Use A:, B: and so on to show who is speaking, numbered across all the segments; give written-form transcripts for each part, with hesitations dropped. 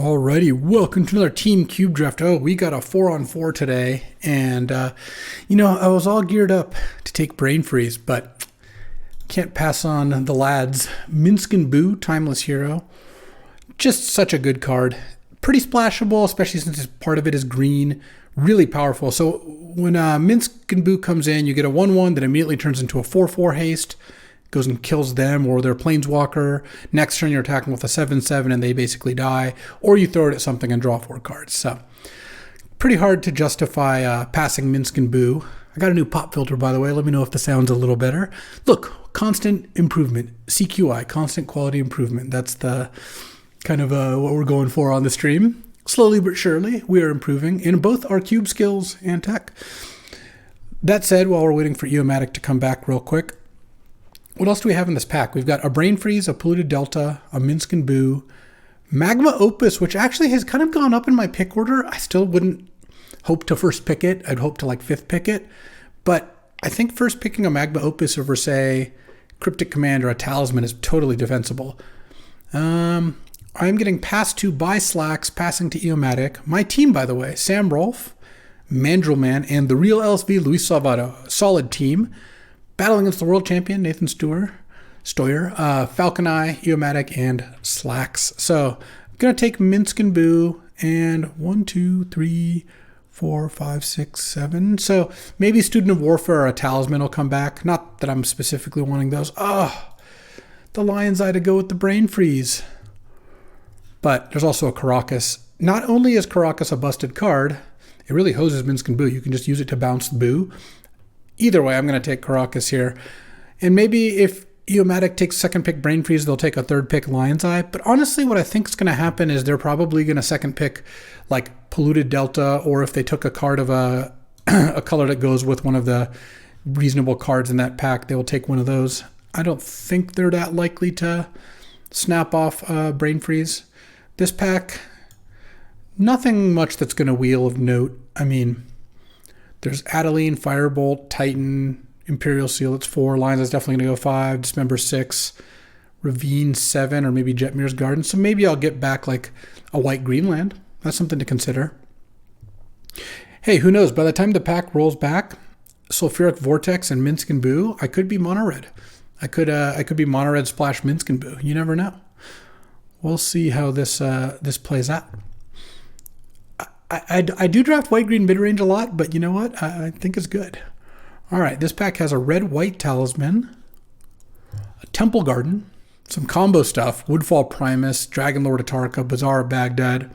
A: Alrighty, welcome to another Team Cube Draft. Oh, we got a 4-on-4 today, and I was all geared up to take Brain Freeze, but can't pass on the lads. Minsc and Boo, Timeless Hero. Just such a good card. Pretty splashable, especially since part of it is green. Really powerful. So when Minsc and Boo comes in, you get a 1/1 that immediately turns into a 4/4 haste. Goes and kills them or their planeswalker. Next turn you're attacking with a 7/7 and they basically die, or you throw it at something and draw 4 cards. So pretty hard to justify passing Minsc and Boo. I got a new pop filter, by the way. Let me know if the sound's a little better. Look, constant improvement. CQI, constant quality improvement. That's the kind of what we're going for on the stream. Slowly but surely, we are improving in both our cube skills and tech. That said, while we're waiting for Eomatic to come back real quick, what else do we have in this pack? We've got a Brain Freeze, a Polluted Delta, a Minsc and Boo, Magma Opus, which actually has kind of gone up in my pick order. I still wouldn't hope to first pick it. I'd hope to like 5th pick it. But I think first picking a Magma Opus over, say, Cryptic Command or a Talisman is totally defensible. I'm getting passed to by Slacks, passing to Eomatic. My team, by the way, Sam Rolfe, Mandrillman, and the real LSV, Luis Salvato. Solid team. Battling against the world champion, Nathan Stoyer, Falconi, Eomatic, and Slacks. So I'm going to take Minsc and Boo and 1, 2, 3, 4, 5, 6, 7. So maybe Student of Warfare or a Talisman will come back. Not that I'm specifically wanting those. The Lion's Eye to go with the Brain Freeze. But there's also a Caracas. Not only is Caracas a busted card, it really hoses Minsc and Boo. You can just use it to bounce the Boo. Either way, I'm going to take Caracas here. And maybe if Eomatic takes second pick Brain Freeze, they'll take a third pick Lion's Eye. But honestly, what I think is going to happen is they're probably going to second pick like Polluted Delta, or if they took a card of a color that goes with one of the reasonable cards in that pack, they will take one of those. I don't think they're that likely to snap off Brain Freeze. This pack, nothing much that's going to wheel of note. I mean, there's Adeline, Firebolt, Titan, Imperial Seal, it's 4. Lions is definitely going to go 5. Dismember 6. Ravine 7, or maybe Jetmir's Garden. So maybe I'll get back like a white Greenland. That's something to consider. Hey, who knows? By the time the pack rolls back, Sulfuric Vortex and Minsc and Boo, I could be mono red. I could be mono red splash Minsc and Boo. You never know. We'll see how this plays out. I do draft white-green mid-range a lot, but you know what? I think it's good. All right, this pack has a red-white Talisman, a Temple Garden, some combo stuff, Woodfall Primus, Dragon Lord Atarka, Bazaar of Baghdad.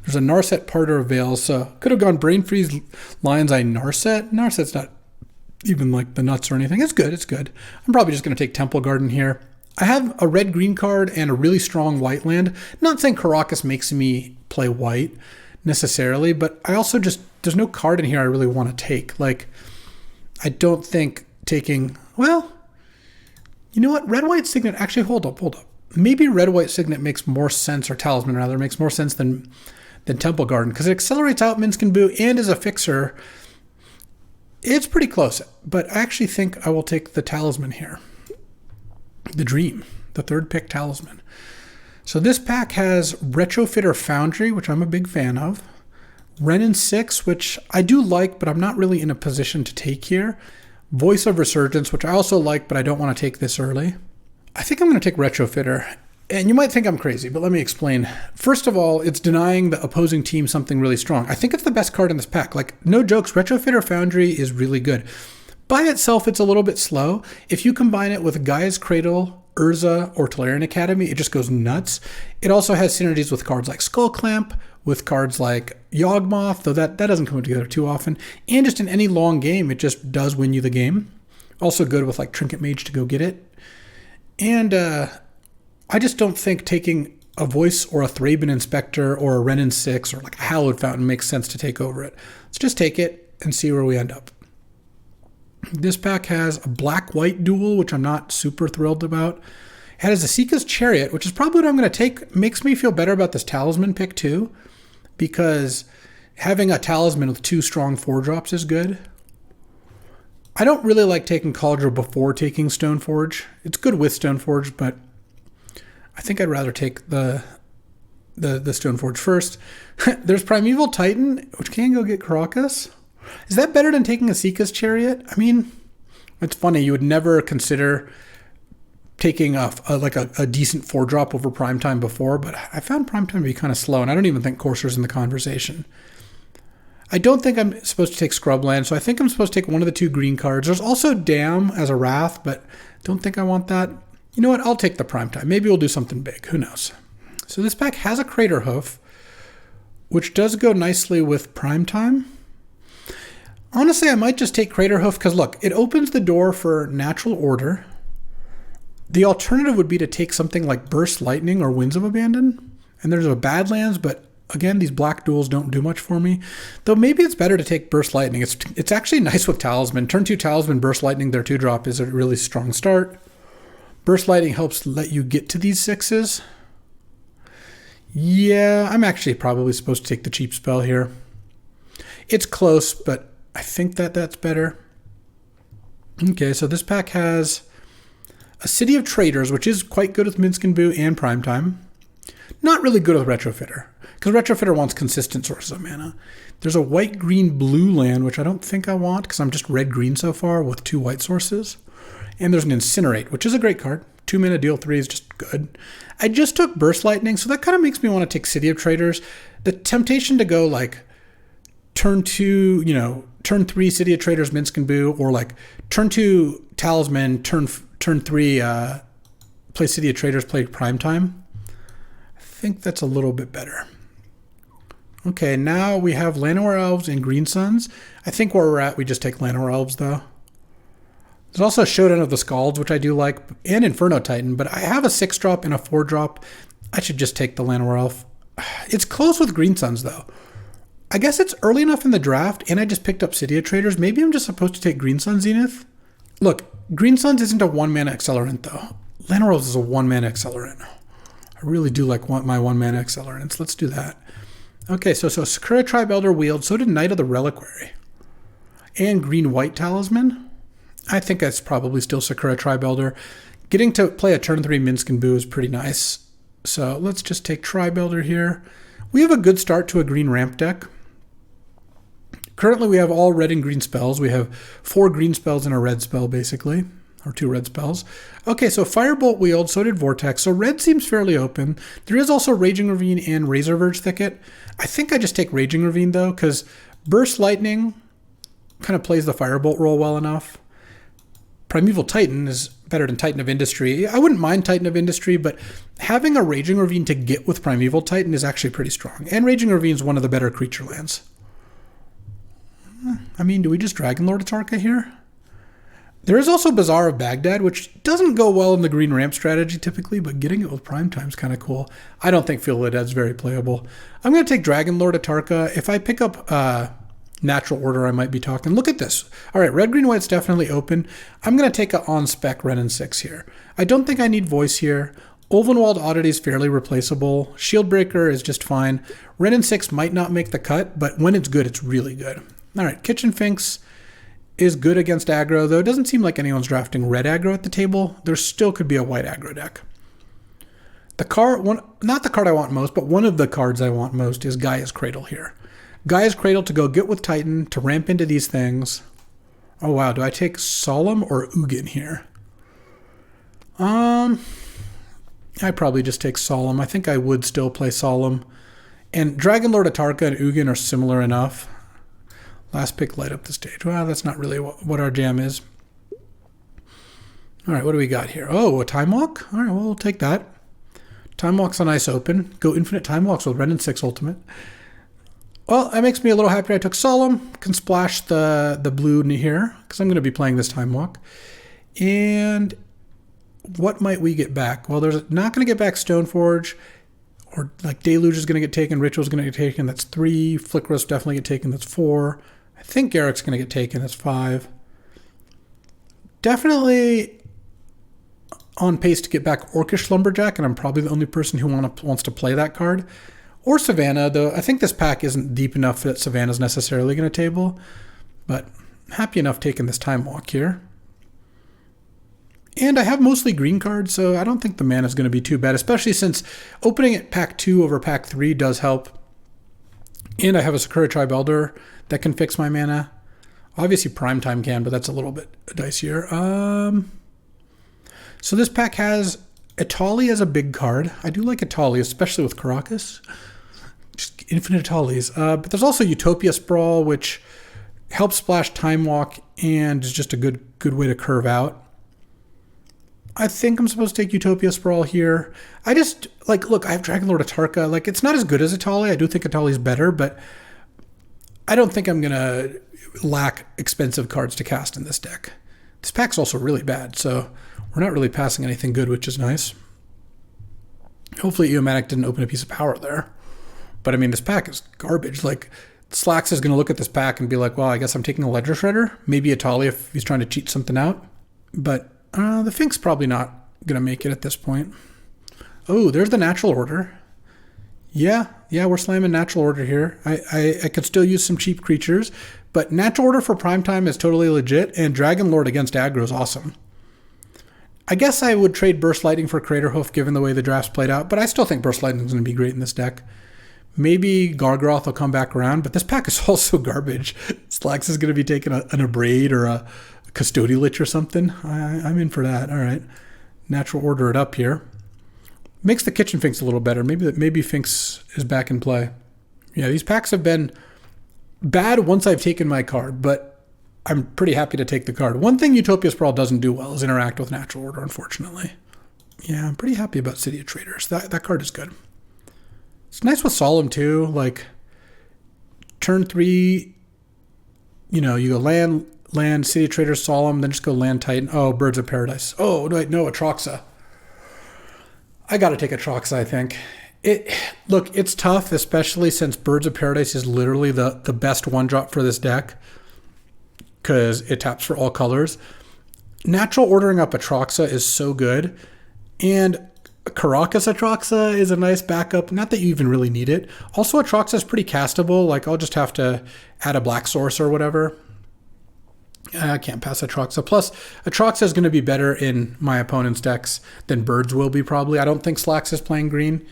A: There's a Narset Parter of Veils, so could have gone Brain Freeze, Lion's Eye, Narset. Narset's not even like the nuts or anything. It's good, it's good. I'm probably just going to take Temple Garden here. I have a red-green card and a really strong white land. Not saying Caracas makes me play white necessarily, but I also just, there's no card in here I really want to take. Like, I don't think taking, well, you know what? Red-white Signet, actually, hold up. Maybe red-white Signet makes more sense, or Talisman rather, makes more sense than Temple Garden, because it accelerates out Minsc and Boo and is a fixer. It's pretty close, but I actually think I will take the Talisman here. The Dream, the third pick Talisman. So this pack has Retrofitter Foundry, which I'm a big fan of. Renin 6, which I do like, but I'm not really in a position to take here. Voice of Resurgence, which I also like, but I don't want to take this early. I think I'm going to take Retrofitter. And you might think I'm crazy, but let me explain. First of all, it's denying the opposing team something really strong. I think it's the best card in this pack. Like, no jokes, Retrofitter Foundry is really good. By itself, it's a little bit slow. If you combine it with Gaia's Cradle, Urza, or Tolarian Academy, it just goes nuts. It also has synergies with cards like Skull Clamp, with cards like Yawgmoth, though that doesn't come together too often. And just in any long game, it just does win you the game. Also good with like Trinket Mage to go get it. And I just don't think taking a Voice or a Thraben Inspector or a Renin 6 or like a Hallowed Fountain makes sense to take over it. Let's just take it and see where we end up. This pack has a black-white duel, which I'm not super thrilled about. It has a Sika's Chariot, which is probably what I'm going to take. Makes me feel better about this Talisman pick, too, because having a Talisman with 2 strong 4-drops is good. I don't really like taking Cauldron before taking Stoneforge. It's good with Stoneforge, but I think I'd rather take the the Stoneforge first. There's Primeval Titan, which can go get Caracas. Is that better than taking a Seeka's Chariot? I mean, it's funny. You would never consider taking a decent 4-drop over Primetime before, but I found Primetime to be kind of slow, and I don't even think Courser's in the conversation. I don't think I'm supposed to take Scrubland, so I think I'm supposed to take one of the 2 green cards. There's also Dam as a Wrath, but don't think I want that. You know what? I'll take the Primetime. Maybe we'll do something big. Who knows? So this pack has a Crater Hoof, which does go nicely with Primetime. Honestly, I might just take Crater Hoof because, look, it opens the door for Natural Order. The alternative would be to take something like Burst Lightning or Winds of Abandon. And there's a Badlands, but again, these black duels don't do much for me. Though maybe it's better to take Burst Lightning. It's actually nice with Talisman. Turn 2 Talisman, Burst Lightning, their 2-drop is a really strong start. Burst Lightning helps let you get to these 6s. Yeah, I'm actually probably supposed to take the cheap spell here. It's close, but I think that's better. Okay, so this pack has a City of Traders, which is quite good with Minsc and Boo and Primetime. Not really good with Retrofitter, because Retrofitter wants consistent sources of mana. There's a white-green-blue land, which I don't think I want, because I'm just red-green so far with 2 white sources. And there's an Incinerate, which is a great card. 2 mana, deal 3 is just good. I just took Burst Lightning, so that kind of makes me want to take City of Traders. The temptation to go like turn 2, turn 3 City of Traders, Minsc and Boo, or like turn 2 Talisman, turn 3 play City of Traders, play Primetime. I think that's a little bit better. Okay, now we have Llanowar Elves and Green Suns. I think where we're at, we just take Llanowar Elves though. There's also Showdown of the Scalds, which I do like, and Inferno Titan, but I have a 6-drop and a 4-drop. I should just take the Llanowar Elf. It's close with Green Suns, though. I guess it's early enough in the draft, and I just picked up City of Traders. Maybe I'm just supposed to take Green Sun Zenith. Look, Green Suns isn't a 1-mana accelerant, though. Llanowar Elves is a 1-mana accelerant. I really do like my 1-mana accelerants. Let's do that. Okay, so Sakura Tribe Elder Wield, so did Knight of the Reliquary. And Green-White Talisman. I think that's probably still Sakura Tribe Elder. Getting to play a turn 3 Minsc and Boo is pretty nice. So let's just take Tribe Elder here. We have a good start to a green ramp deck. Currently we have all red and green spells. We have 4 green spells and a red spell basically, or 2 red spells. Okay, so Firebolt Wield, so did Vortex. So red seems fairly open. There is also Raging Ravine and Razor Verge Thicket. I think I just take Raging Ravine though, because Burst Lightning kind of plays the Firebolt role well enough. Primeval Titan is better than Titan of Industry. I wouldn't mind Titan of Industry, but having a Raging Ravine to get with Primeval Titan is actually pretty strong. And Raging Ravine is one of the better creature lands. I mean, do we just Dragon Lord Atarka here? There is also Bazaar of Baghdad, which doesn't go well in the green ramp strategy typically, but getting it with Primetime is kind of cool. I don't think Feel the Dead's very playable. I'm going to take Dragon Lord Atarka. If I pick up Natural Order, I might be talking. Look at this. All right, red, green, white's definitely open. I'm going to take a on-spec Renin 6 here. I don't think I need Voice here. Ulvenwald Oddity is fairly replaceable. Shieldbreaker is just fine. Renin 6 might not make the cut, but when it's good, it's really good. All right, Kitchen Finks is good against aggro, though it doesn't seem like anyone's drafting red aggro at the table. There still could be a white aggro deck. Not the card I want most, but one of the cards I want most is Gaia's Cradle here. Gaia's Cradle to go get with Titan, to ramp into these things. Oh wow, do I take Solemn or Ugin here? I probably just take Solemn. I think I would still play Solemn. And Dragon Lord Atarka and Ugin are similar enough. Last pick, light up the stage. Well, that's not really what our jam is. All right, what do we got here? Oh, a Time Walk? All right, well, we'll take that. Time Walk's a nice open. Go Infinite Time Walks with Renin 6 Ultimate. Well, that makes me a little happier. I took Solemn. Can splash the blue in here because I'm going to be playing this Time Walk. And what might we get back? Well, there's not going to get back Stoneforge, or like Deluge is going to get taken. Ritual's going to get taken. That's 3. Flickerous definitely get taken. That's 4. I think Garrick's going to get taken. That's 5. Definitely on pace to get back Orcish Lumberjack, and I'm probably the only person who wants to play that card. Or Savannah, though I think this pack isn't deep enough that Savannah's necessarily going to table. But happy enough taking this Time Walk here. And I have mostly green cards, so I don't think the mana is going to be too bad, especially since opening at pack 2 over pack 3 does help. And I have a Sakura Tribe Elder that can fix my mana. Obviously Primetime can, but that's a little bit dicier. So this pack has Atali as a big card. I do like Atali, especially with Caracas. Just infinite Atalis. But there's also Utopia Sprawl, which helps splash Time Walk and is just a good way to curve out. I think I'm supposed to take Utopia Sprawl here. I just, like, look, I have Dragonlord Atarka. Like, it's not as good as Atali. I do think Atali is better, but I don't think I'm going to lack expensive cards to cast in this deck. This pack's also really bad, so we're not really passing anything good, which is nice. Hopefully Eomatic didn't open a piece of power there. But, I mean, this pack is garbage. Like, Slax is going to look at this pack and be like, well, I guess I'm taking a Ledger Shredder. Maybe Atali if he's trying to cheat something out. But the Fink's probably not going to make it at this point. Oh, there's the Natural Order. Yeah, we're slamming Natural Order here. I could still use some cheap creatures, but Natural Order for Primetime is totally legit, and Dragonlord against aggro is awesome. I guess I would trade Burst Lightning for Craterhoof given the way the draft's played out, but I still think Burst Lightning is going to be great in this deck. Maybe Gargroth will come back around, but this pack is also garbage. Slax is going to be taking an Abrade or a Custodial Lich or something. I'm in for that. All right. Natural Order it up here. Makes the Kitchen Finks a little better. Maybe Finks is back in play. Yeah, these packs have been bad once I've taken my card, but I'm pretty happy to take the card. One thing Utopia Sprawl doesn't do well is interact with Natural Order, unfortunately. Yeah, I'm pretty happy about City of Traders. That card is good. It's nice with Solemn, too. Like, turn 3, you go land, City of Traders, Solemn, then just go land Titan. Oh, Birds of Paradise. Oh, wait, no, Atraxa. I got to take Atraxa, I think. Look, it's tough, especially since Birds of Paradise is literally the best one-drop for this deck because it taps for all colors. Natural ordering up Atraxa is so good, and Caracas Atraxa is a nice backup. Not that you even really need it. Also, Atraxa is pretty castable. Like, I'll just have to add a Black Source or whatever. I can't pass Atraxa. Plus, Atraxa is going to be better in my opponent's decks than Birds will be probably. I don't think Slax is playing green.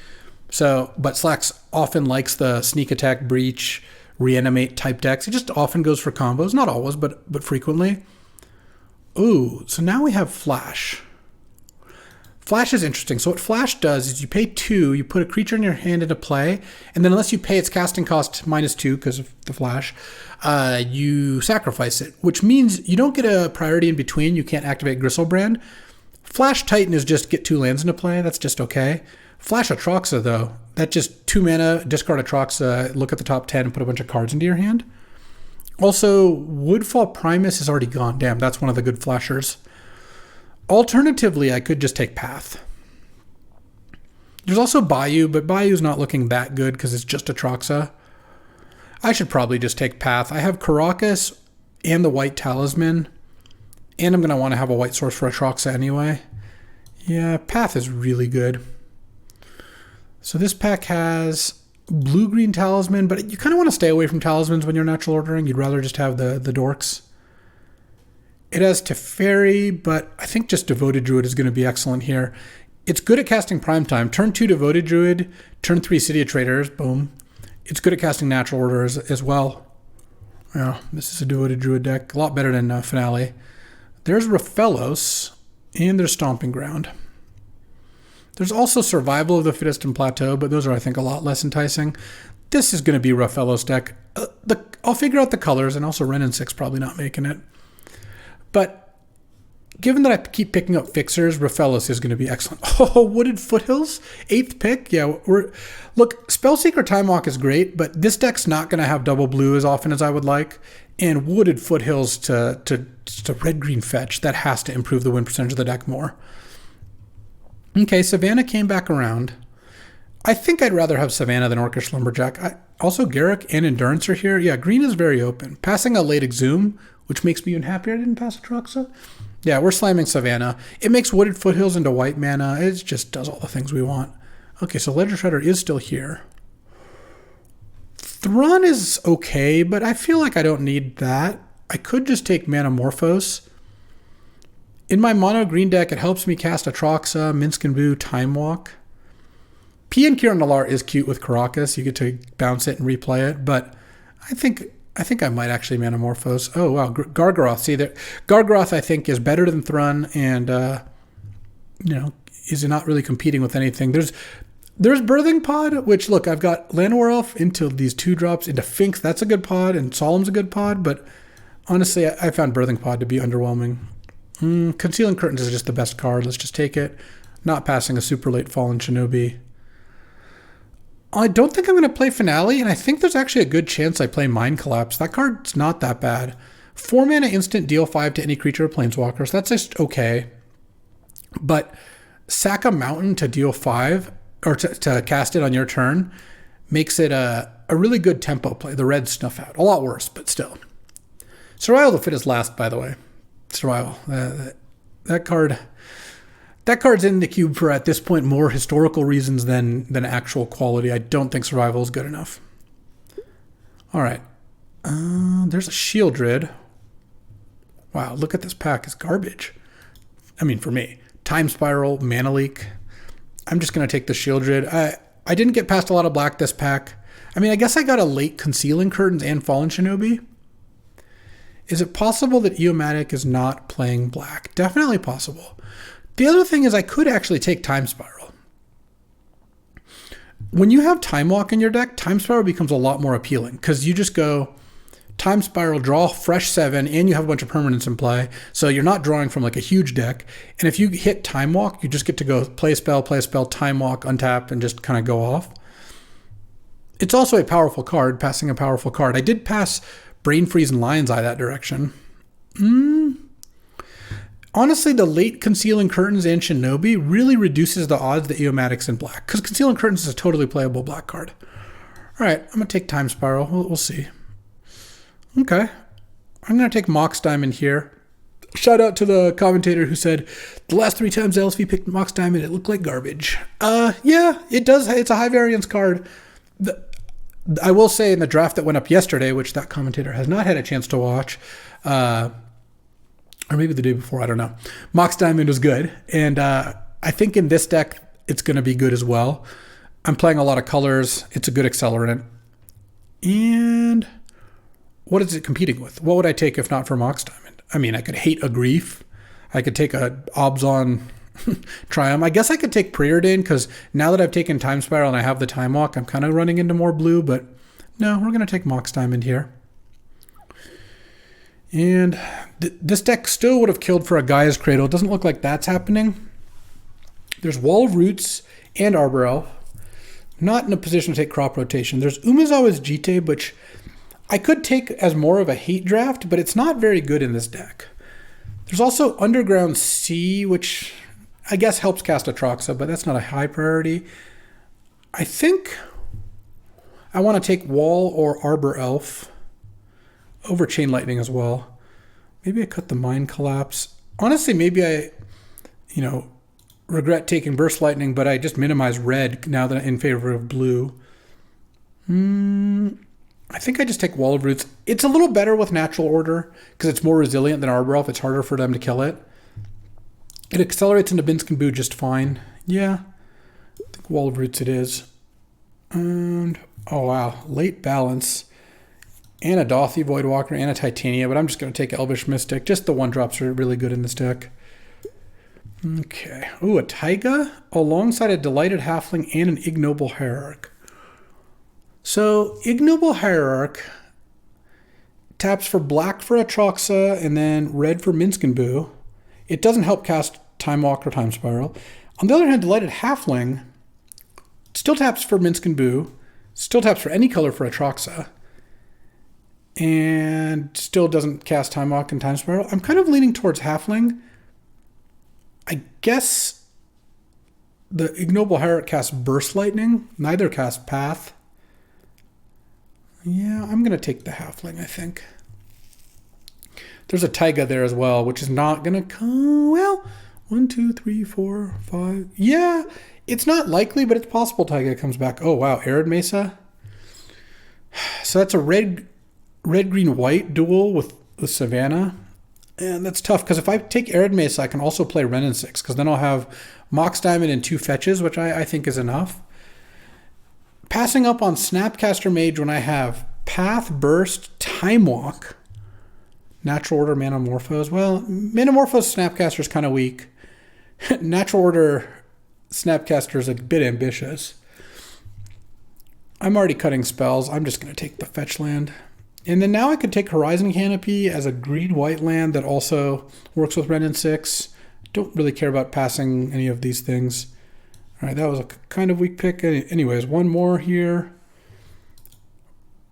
A: But Slax often likes the Sneak Attack, Breach, Reanimate type decks. It just often goes for combos. Not always, but frequently. Ooh, so now we have Flash. Flash is interesting. So what Flash does is you pay 2, you put a creature in your hand into play, and then unless you pay its casting cost -2 because of the Flash, you sacrifice it, which means you don't get a priority in between. You can't activate Gristlebrand. Flash Titan is just get 2 lands into play. That's just okay. Flash Atraxa, though, that just 2 mana, discard Atraxa, look at the top 10, and put a bunch of cards into your hand. Also, Woodfall Primus is already gone. Damn, that's one of the good flashers. Alternatively, I could just take Path. There's also Bayou, but Bayou's not looking that good because it's just Atraxa. I should probably just take Path. I have Caracas and the White Talisman, and I'm going to want to have a white source for Atraxa anyway. Yeah, Path is really good. So this pack has blue-green Talisman, but you kind of want to stay away from Talismans when you're natural ordering. You'd rather just have the dorks. It has Teferi, but I think just Devoted Druid is going to be excellent here. It's good at casting Primetime. Turn 2 Devoted Druid, turn 3 City of Traders, boom. It's good at casting Natural Order as well. Yeah, this is a Devoted Druid deck. A lot better than Finale. There's Raphelos, and there's Stomping Ground. There's also Survival of the Fittest and Plateau, but those are, I think, a lot less enticing. This is going to be Raphelos deck. I'll figure out the colors, and also Ren and 6 probably not making it. But given that I keep picking up fixers, Raphelos is going to be excellent. Oh, Wooded Foothills, 8th pick. Yeah, look, Spellseeker Time Walk is great, but this deck's not going to have double blue as often as I would like. And Wooded Foothills to red-green fetch, that has to improve the win percentage of the deck more. Okay, Savannah came back around. I think I'd rather have Savannah than Orcish Lumberjack. Also, Garruk and Endurance are here. Yeah, green is very open. Passing a late Exhume, which makes me even happier I didn't pass Atraxa. Yeah, we're slamming Savannah. It makes Wooded Foothills into white mana. It just does all the things we want. Okay, so Ledger Shredder is still here. Thrawn is okay, but I feel like I don't need that. I could just take Manamorphose. In my mono green deck, it helps me cast Atroxa, Minsc and Boo, Time Walk. P and Kiran Nalaar is cute with Caracas. You get to bounce it and replay it, but I think I might actually Manamorphose. Oh wow, Gargaroth. See there, Gargaroth I think is better than Thrun, and is not really competing with anything. There's Birthing Pod, which look, I've got Llanowar Elf into these 2-drops into Finks. That's a good pod, and Solemn's a good pod, but honestly, I found Birthing Pod to be underwhelming. Concealing Curtains is just the best card. Let's just take it. Not passing a super late Fallen Shinobi. I don't think I'm going to play Finale, and I think there's actually a good chance I play Mind Collapse. That card's not that bad. 4 mana instant, deal 5 to any creature or planeswalker, so that's just okay. But sack a mountain to deal 5, or to cast it on your turn, makes it a really good tempo play. The red Snuff Out. A lot worse, but still. Survival the Fittest last, by the way. Survival. That card's in the cube for, at this point, more historical reasons than actual quality. I don't think Survival is good enough. All right. There's a Shieldred. Wow, look at this pack. It's garbage. I mean, for me. Time Spiral, Mana Leak. I'm just going to take the Shieldred. I didn't get past a lot of black this pack. I mean, I guess I got a late Concealing Curtains and Fallen Shinobi. Is it possible that Eomatic is not playing black? Definitely possible. The other thing is I could actually take Time Spiral. When you have Time Walk in your deck, Time Spiral becomes a lot more appealing because you just go Time Spiral, draw fresh 7, and you have a bunch of permanents in play. So you're not drawing from like a huge deck. And if you hit Time Walk, you just get to go play a spell, Time Walk, untap, and just kind of go off. It's also a powerful card, passing a powerful card. I did pass Brain Freeze and Lion's Eye that direction. Honestly, the late Concealing Curtains and Shinobi really reduces the odds that Eomatic's in black, because Concealing Curtains is a totally playable black card. All right, I'm going to take Time Spiral. We'll see. Okay. I'm going to take Mox Diamond here. Shout out to the commentator who said, the last 3 times LSV picked Mox Diamond, it looked like garbage. Yeah, it does. It's a high variance card. I will say in the draft that went up yesterday, which that commentator has not had a chance to watch, or maybe the day before, I don't know. Mox Diamond was good. And I think in this deck, it's going to be good as well. I'm playing a lot of colors. It's a good accelerant. And what is it competing with? What would I take if not for Mox Diamond? I mean, I could hate a Grief. I could take a Obzon Triumph. I guess I could take Preordain because now that I've taken Time Spiral and I have the Time Walk, I'm kind of running into more blue, but no, we're going to take Mox Diamond here. And this deck still would have killed for a Gaia's Cradle. It doesn't look like that's happening. There's Wall of Roots and Arbor Elf. Not in a position to take Crop Rotation. There's Umezawa's Jite, which I could take as more of a hate draft, but it's not very good in this deck. There's also Underground Sea, which I guess helps cast Atroxa, but that's not a high priority. I think I want to take Wall or Arbor Elf over Chain Lightning as well. Maybe I cut the Mind Collapse. Honestly, maybe I, regret taking Burst Lightning, but I just minimize red now that I'm in favor of blue. I think I just take Wall of Roots. It's a little better with Natural Order because it's more resilient than Arbor Elf. It's harder for them to kill it. It accelerates into Minsc and Boo just fine. Yeah, I think Wall of Roots it is. And, oh wow, Late Balance. And a Dothy Voidwalker and a Titania, but I'm just going to take Elvish Mystic. Just the 1-drops are really good in this deck. Okay. Ooh, a Taiga alongside a Delighted Halfling and an Ignoble Hierarch. So, Ignoble Hierarch taps for black for Atroxa and then red for Minsc and Boo. It doesn't help cast Time Walk or Time Spiral. On the other hand, Delighted Halfling still taps for Minsc and Boo, still taps for any color for Atroxa, and still doesn't cast Time Walk and Time Spiral. I'm kind of leaning towards Halfling. I guess the Ignoble Hierarch casts Burst Lightning. Neither cast Path. Yeah, I'm going to take the Halfling, I think. There's a Taiga there as well, which is not going to come... Well, 1, 2, 3, 4, 5... Yeah, it's not likely, but it's possible Taiga comes back. Oh, wow, Arid Mesa. So that's a red-green-white duel with Savannah. And that's tough, because if I take Arid Mesa, I can also play Wrenn and 6, because then I'll have Mox Diamond and 2 fetches, which I think is enough. Passing up on Snapcaster Mage when I have Path, Burst, Time Walk, Natural Order, Manamorphose. Well, Manamorphose Snapcaster is kind of weak. Natural Order Snapcaster is a bit ambitious. I'm already cutting spells. I'm just going to take the fetch land. And then now I could take Horizon Canopy as a green-white land that also works with Wrenn and 6. Don't really care about passing any of these things. All right, that was a kind of weak pick. Anyways, one more here.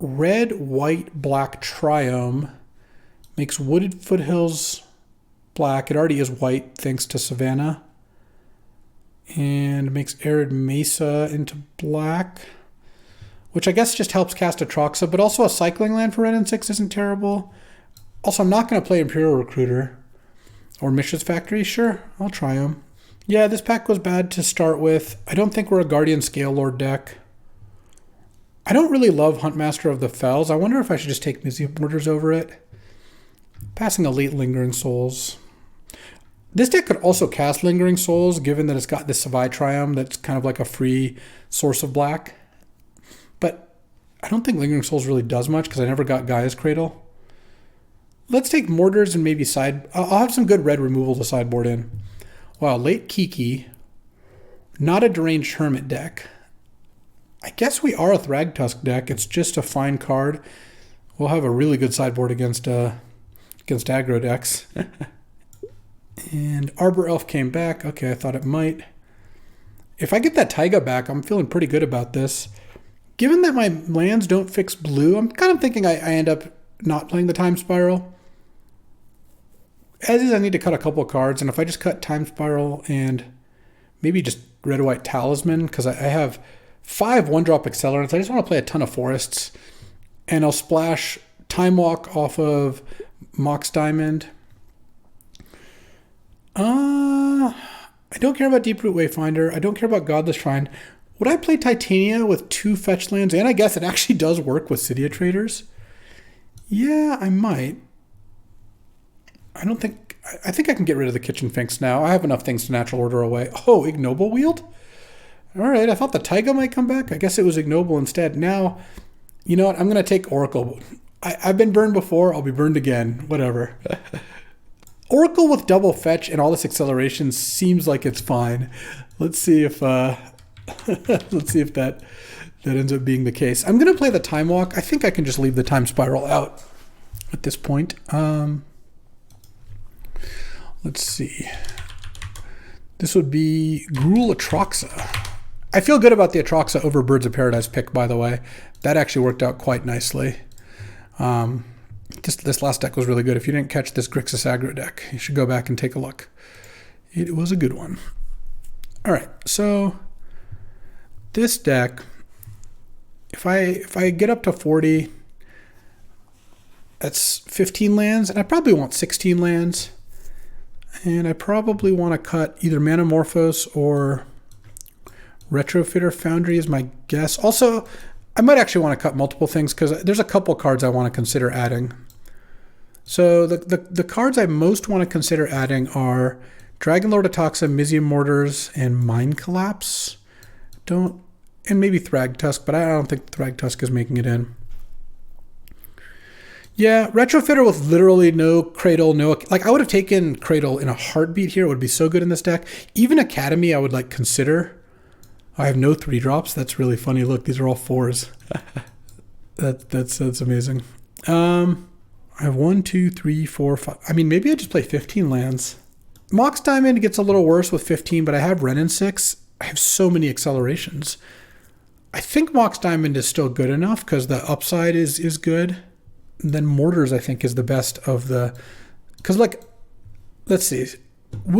A: Red, white, black Triome makes Wooded Foothills black. It already is white thanks to Savannah. And makes Arid Mesa into black, which I guess just helps cast Atroxa, but also a cycling land for Wrenn and 6 isn't terrible. Also, I'm not going to play Imperial Recruiter or Mishra's Factory. Sure, I'll try them. Yeah, this pack was bad to start with. I don't think we're a Guardian Scale Lord deck. I don't really love Huntmaster of the Fells. I wonder if I should just take Museum Orders over it. Passing Elite Lingering Souls. This deck could also cast Lingering Souls, given that it's got this Savai Triome that's kind of like a free source of black. But I don't think Lingering Souls really does much, because I never got Gaia's Cradle. Let's take Mortars and maybe side... I'll have some good red removal to sideboard in. Wow, late Kiki. Not a Deranged Hermit deck. I guess we are a Thragtusk deck. It's just a fine card. We'll have a really good sideboard against aggro decks. And Arbor Elf came back. Okay, I thought it might. If I get that Taiga back, I'm feeling pretty good about this. Given that my lands don't fix blue, I'm kind of thinking I end up not playing the Time Spiral. As is, I need to cut a couple cards, and if I just cut Time Spiral and maybe just Red-White Talisman, because I have 5 1-drop accelerants. I just want to play a ton of forests. And I'll splash Time Walk off of Mox Diamond. I don't care about Deeproot Wayfinder. I don't care about Godless Shrine. Would I play Titania with 2 fetch lands? And I guess it actually does work with Cydia Traders. Yeah, I might. I think I can get rid of the Kitchen Finks now. I have enough things to Natural Order away. Oh, Ignoble Wield? All right, I thought the Taiga might come back. I guess it was Ignoble instead. Now, you know what? I'm going to take Oracle. I've been burned before. I'll be burned again. Whatever. Oracle with double fetch and all this acceleration seems like it's fine. Let's see if that ends up being the case. I'm going to play the Time Walk. I think I can just leave the Time Spiral out at this point. Let's see. This would be Gruul Atroxa. I feel good about the Atroxa over Birds of Paradise pick, by the way. That actually worked out quite nicely. This last deck was really good. If you didn't catch this Grixis aggro deck, you should go back and take a look. It was a good one. All right, so this deck, if I get up to 40, that's 15 lands, and I probably want 16 lands. And I probably want to cut either Manamorphose or Retrofitter Foundry is my guess. Also, I might actually want to cut multiple things because there's a couple cards I want to consider adding. So the cards I most want to consider adding are Dragonlord Atoxa, Mizium Mortars, and Mind Collapse. And maybe Thragtusk, but I don't think Thragtusk is making it in. Yeah, Retrofitter with literally no Cradle, I would have taken Cradle in a heartbeat here. It would be so good in this deck. Even Academy I would consider. I have no 3-drops. That's really funny. Look, these are all 4s. That's amazing. I have 1, 2, 3, 4, 5. I mean, maybe I just play 15 lands. Mox Diamond gets a little worse with 15, but I have Wrenn and 6. I have so many accelerations. I think Mox Diamond is still good enough because the upside is good. And then Mortars, I think, is the best of the... Because, let's see.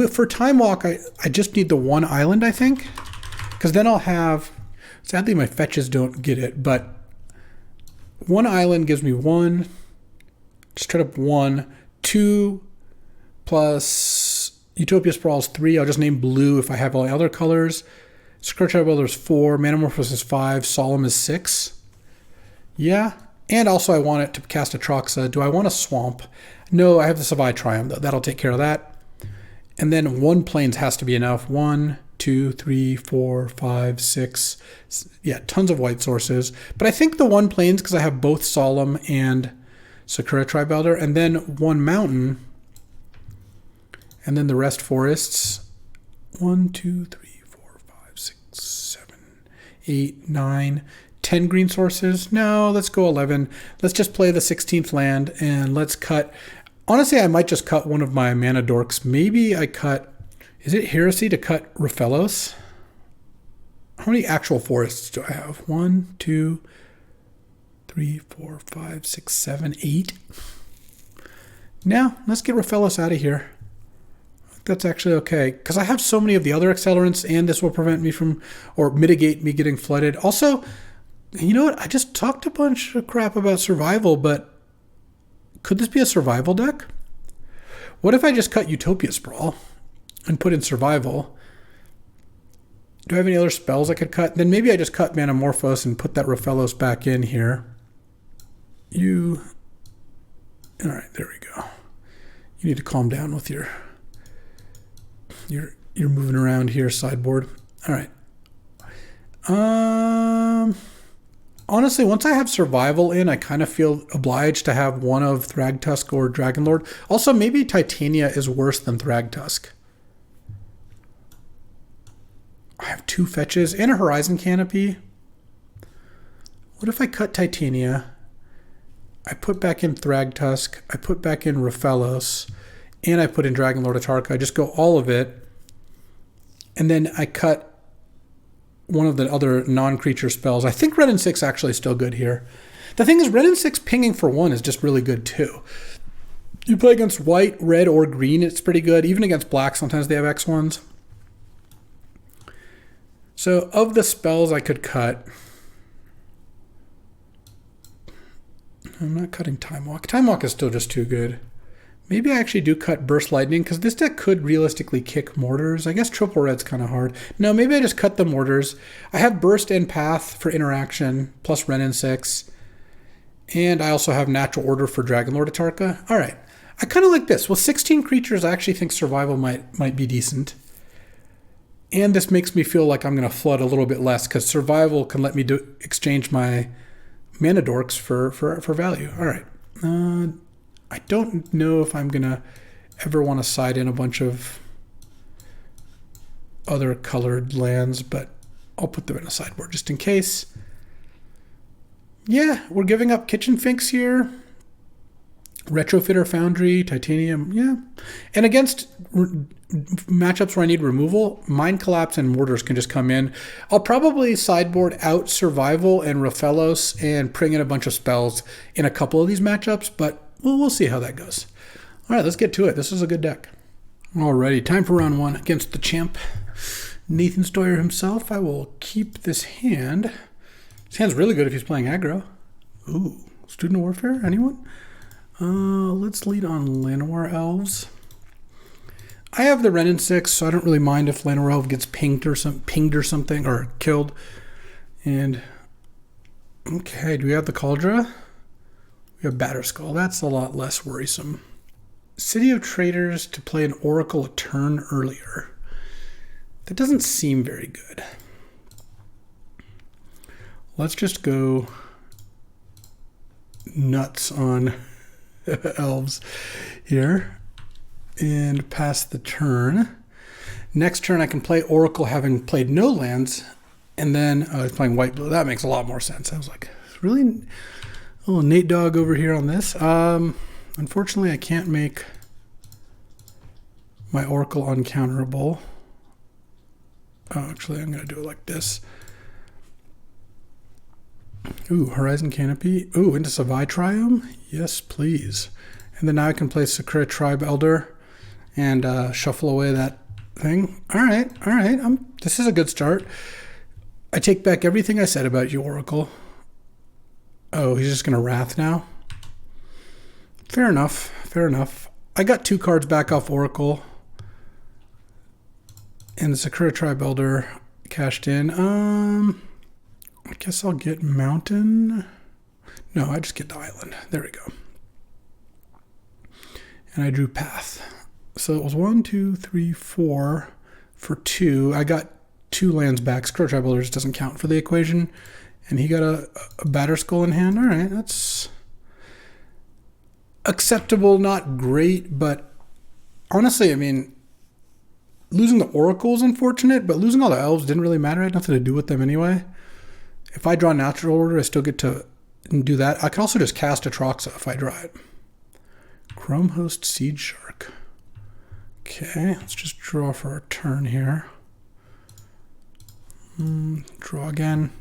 A: For Time Walk, I just need the 1 island, I think. Because then I'll have... Sadly, my fetches don't get it, but 1 island gives me 1. Just straight up 1. 2 plus Utopia Sprawl is 3. I'll just name blue if I have all the other colors. Scourge Builder is 4. Manamorphose is 5. Solemn is 6. Yeah. And also I want it to cast Atroxa. Do I want a Swamp? No, I have the Savai Triumph, though. That'll take care of that. And then 1 plains has to be enough. 1, 2, 3, 4, 5, 6. Yeah, tons of white sources. But I think the 1 plains, because I have both Solemn and Sakura Tribe Elder, and then 1 mountain, and then the rest forests. 1, 2, 3, 4, 5, 6, 7, 8, 9, 10 green sources. No, let's go 11. Let's just play the 16th land, and let's cut. Honestly, I might just cut one of my mana dorks. Maybe I cut, is it heresy to cut Raphelos? How many actual forests do I have? 1, 2, 3, 4, 5, 6, 7, 8. Now, let's get Raphelos out of here. That's actually okay, because I have so many of the other accelerants, and this will prevent me from, or mitigate me getting flooded. Also, you know what? I just talked a bunch of crap about survival, but could this be a survival deck? What if I just cut Utopia Sprawl and put in survival? Do I have any other spells I could cut? Then maybe I just cut Manamorphose and put that Raphelos back in here. All right, there we go. You need to calm down with you're moving around here, sideboard. All right. Honestly, once I have survival in, I kind of feel obliged to have one of Thragtusk or Dragonlord. Also, maybe Titania is worse than Thragtusk. I have 2 fetches and a Horizon Canopy. What if I cut Titania? I put back in Thragtusk. I put back in Raphelos. And I put in Dragonlord Atarka. I just go all of it. And then I cut one of the other non-creature spells. I think Red and 6 actually is still good here. The thing is, Red and 6 pinging for 1 is just really good too. You play against white, red, or green, it's pretty good. Even against black, sometimes they have X1s. So of the spells I could cut, I'm not cutting Time Walk. Time Walk is still just too good. Maybe I actually do cut Burst Lightning, because this deck could realistically kick Mortars. I guess Triple Red's kind of hard. No, maybe I just cut the Mortars. I have Burst and Path for interaction, plus Ren and 6. And I also have Natural Order for Dragonlord Atarka. All right. I kind of like this. With 16 creatures, I actually think survival might be decent. And this makes me feel like I'm going to flood a little bit less, because survival can let me exchange my mana dorks for value. All right. I don't know if I'm going to ever want to side in a bunch of other colored lands, but I'll put them in a sideboard just in case. Yeah, we're giving up Kitchen Finks here. Retrofitter Foundry, Titanium, yeah. And against matchups where I need removal, Mind Collapse and Mortars can just come in. I'll probably sideboard out Survival and Raphelos and bring in a bunch of spells in a couple of these matchups, but we'll see how that goes. All right, let's get to it. This is a good deck. Alrighty, time for round 1 against the champ, Nathan Stoyer himself. I will keep this hand. This hand's really good if he's playing aggro. Ooh, Student Warfare, anyone? Let's lead on Llanowar Elves. I have the Ren and 6, so I don't really mind if Llanowar Elf gets pinged or something, or killed. And okay, do we have the Cauldra? We have Batterskull. That's a lot less worrisome. City of Traders to play an Oracle a turn earlier. That doesn't seem very good. Let's just go nuts on elves here and pass the turn. Next turn I can play Oracle having played no lands, and then I was playing white blue. That makes a lot more sense. I was like, really? A little Nate Dogg over here on this. Unfortunately, I can't make my Oracle uncounterable. Oh, actually, I'm going to do it like this. Ooh, Horizon Canopy. Ooh, into Savai Triumph? Yes, please. And then now I can play Sakura Tribe Elder and shuffle away that thing. All right. This is a good start. I take back everything I said about you, Oracle. Oh, he's just going to Wrath now? Fair enough. I got 2 cards back off Oracle. And the Sakura Tribe Elder cashed in. I guess I'll get Mountain. No, I just get the Island. There we go. and I drew path. So it was 1, 2, 3, 4 for 2. I got 2 lands back. Scourge Builder just doesn't count for the equation. And he got a Batter Skull in hand. All right, that's acceptable, not great, but honestly, I mean, losing the Oracle is unfortunate, but losing all the Elves didn't really matter. I had nothing to do with them anyway. If I draw Natural Order, I still get to do that. I can also just cast Atraxa if I draw it. Chrome Host Seed Shark. Okay, let's just draw for a turn here. Draw again.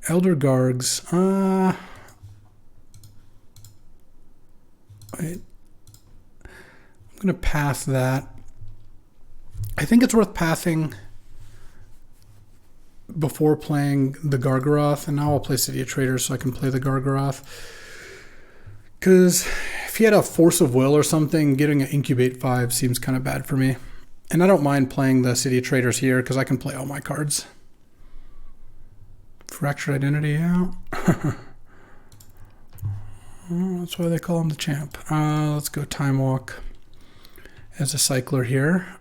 A: Elder Gargs. Wait. I'm going to pass that. I think it's worth passing before playing the Gargaroth, and now I'll play City of Traders so I can play the Gargaroth. Because if he had a Force of Will or something, getting an Incubate 5 seems kind of bad for me. And I don't mind playing the City of Traders here because I can play all my cards. Fractured Identity, yeah. That's why they call him the champ. Let's go Time Walk as a cycler here.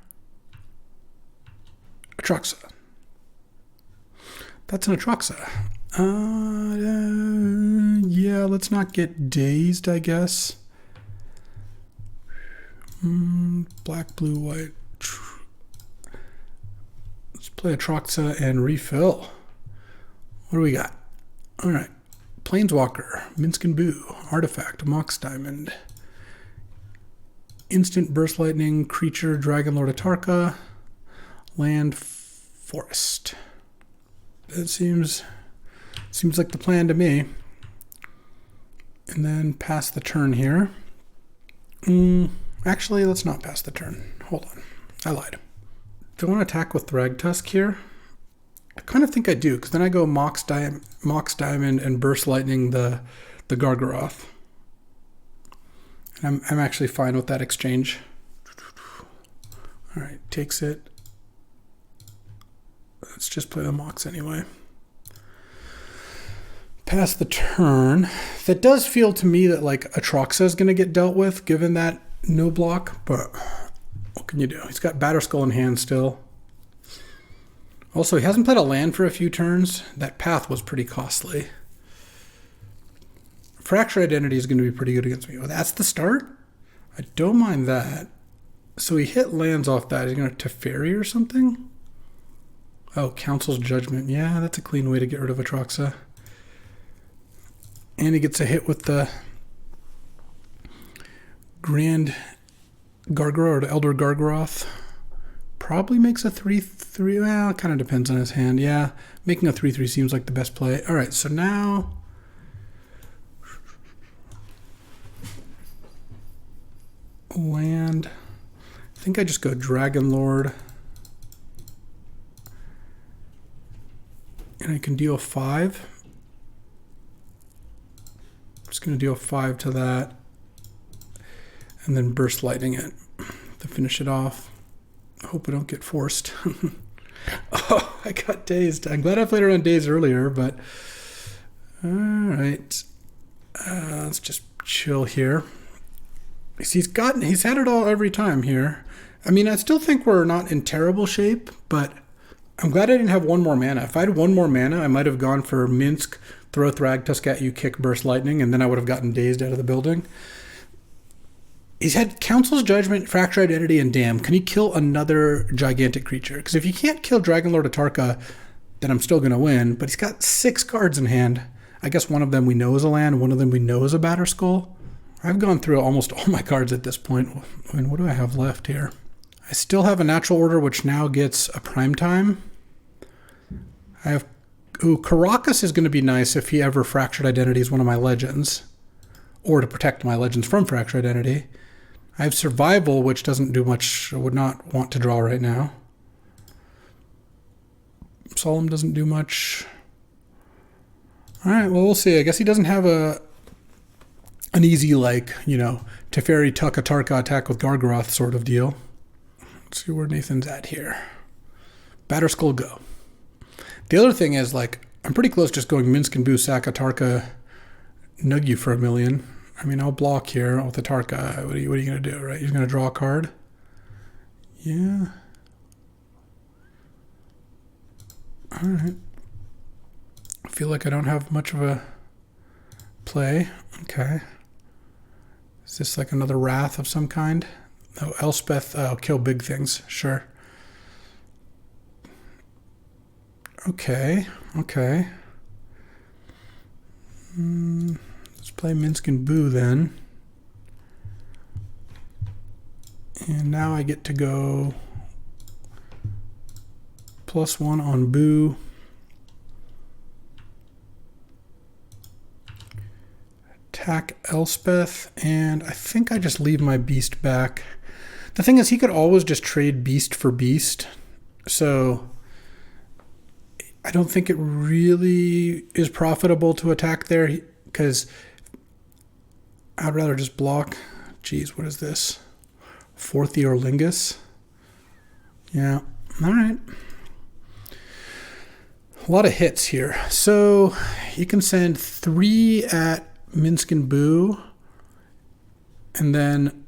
A: Atraxa. That's an Atraxa. Yeah, let's not get dazed, I guess. Black, blue, white. Let's play Atraxa and refill. What do we got? All right. Planeswalker, Minsc and Boo, Artifact, Mox Diamond. Instant Burst Lightning, Creature, Dragon Lord Atarka, Land, Forest. That seems like the plan to me. And then pass the turn here. Actually, let's not pass the turn. Hold on. I lied. Do I want to attack with Thragtusk here? I kind of think I do, because then I go Mox Diamond and Burst Lightning the Gargaroth. And I'm actually fine with that exchange. All right, takes it. Let's just play the Mox anyway. Pass the turn. That does feel to me that like Atraxa is going to get dealt with, given that no block, but what can you do? He's got Batter Skull in hand still. Also, he hasn't played a land for a few turns. That path was pretty costly. Fractured Identity is going to be pretty good against me. Well, that's the start? I don't mind that. So he hit lands off that. He's going to Teferi or something? Oh, Council's Judgment. Yeah, that's a clean way to get rid of Atraxa. And he gets a hit with the Grand Gargaroth or the Elder Gargaroth. Probably makes a 3/3. Well, it kind of depends on his hand. Yeah, making a 3/3 seems like the best play. All right, so now land. I think I just go Dragon Lord. And I can deal 5. I'm just going to deal 5 to that. And then Burst Lightning it to finish it off. I hope I don't get forced. Oh, I got dazed. I'm glad I played around dazed earlier, but all right. Let's just chill here. He's had it all every time here. I mean, I still think we're not in terrible shape, but I'm glad I didn't have one more mana. If I had one more mana, I might have gone for Minsc, throw Thragtusk at you, kick Burst Lightning, and then I would have gotten dazed out of the building. He's had Council's Judgment, Fractured Identity, and Damn. Can he kill another gigantic creature? Because if he can't kill Dragon Lord Atarka, then I'm still going to win. But he's got 6 cards in hand. I guess one of them we know is a land, one of them we know is a Batter Skull. I've gone through almost all my cards at this point. I mean, what do I have left here? I still have a Natural Order, which now gets a Prime Time. I have... Ooh, Caracas is going to be nice if he ever Fractured Identity is one of my legends. Or to protect my legends from Fractured Identity. I have Survival, which doesn't do much. I would not want to draw right now. Solemn doesn't do much. All right, well, we'll see. I guess he doesn't have an easy, like, you know, Teferi, Tuck, Atarka, attack with Gargaroth sort of deal. Let's see where Nathan's at here. Batter Skull, go. The other thing is, like, I'm pretty close just going Minsc and Boo, sack Atarka, nug you for $1 million. I mean, I'll block here with the Tarka. What are you going to do, right? You're going to draw a card? Yeah. All right. I feel like I don't have much of a play. Okay. Is this like another Wrath of some kind? Oh, Elspeth. Oh, kill big things. Sure. Okay. Okay. Let's play Minsc and Boo then. And now I get to go +1 on Boo. Attack Elspeth, and I think I just leave my beast back. The thing is, he could always just trade beast for beast, so I don't think it really is profitable to attack there, because I'd rather just block. Geez, what is this? 4th Eorlingus? Yeah, all right. A lot of hits here. So you can send 3 at Minsc and Boo, and then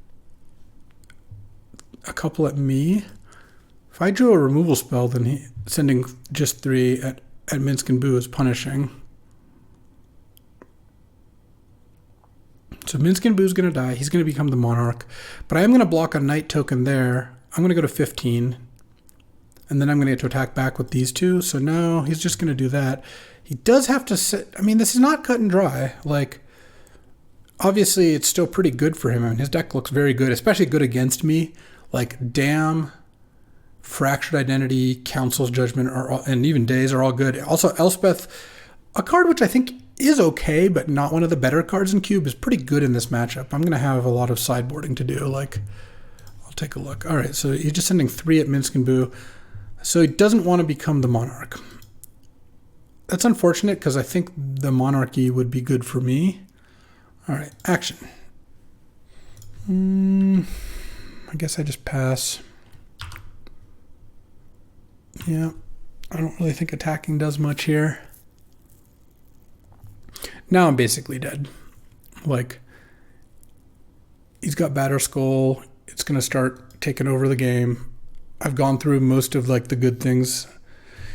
A: a couple at me. If I drew a removal spell, then sending just 3 at Minsc and Boo is punishing. So Minsc and Boo's going to die. He's going to become the Monarch. But I am going to block a Knight token there. I'm going to go to 15. And then I'm going to get to attack back with these 2. So no, he's just going to do that. He does have to sit. I mean, this is not cut and dry. Like, obviously, it's still pretty good for him. I mean, his deck looks very good, especially good against me. Like, Damn, Fractured Identity, Council's Judgment, and even Days are all good. Also, Elspeth, a card which I think is okay, but not one of the better cards in Cube, is pretty good in this matchup. I'm going to have a lot of sideboarding to do. Like, I'll take a look. All right, so he's just sending 3 at Minsc and Boo. So he doesn't want to become the Monarch. That's unfortunate, because I think the Monarchy would be good for me. All right, action. I guess I just pass. Yeah, I don't really think attacking does much here. Now I'm basically dead. Like, he's got Batterskull. It's going to start taking over the game. I've gone through most of, like, the good things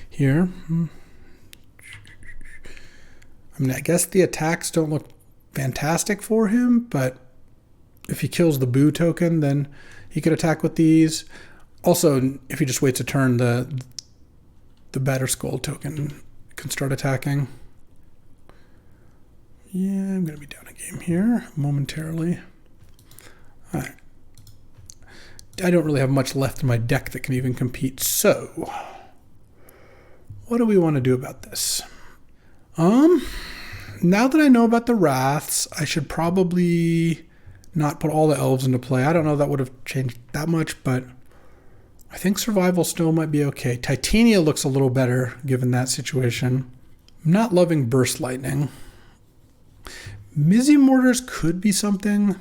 A: here. I mean, I guess the attacks don't look fantastic for him, but if he kills the Boo token, then he could attack with these. Also, if he just waits a turn, the Batterskull token can start attacking. Yeah, I'm going to be down a game here momentarily. All right. I don't really have much left in my deck that can even compete, so what do we want to do about this? Now that I know about the Wraths, I should probably not put all the elves into play. I don't know if that would have changed that much, but I think Survival still might be okay. Titania looks a little better given that situation. I'm not loving Burst Lightning. Mizzy Mortars could be something.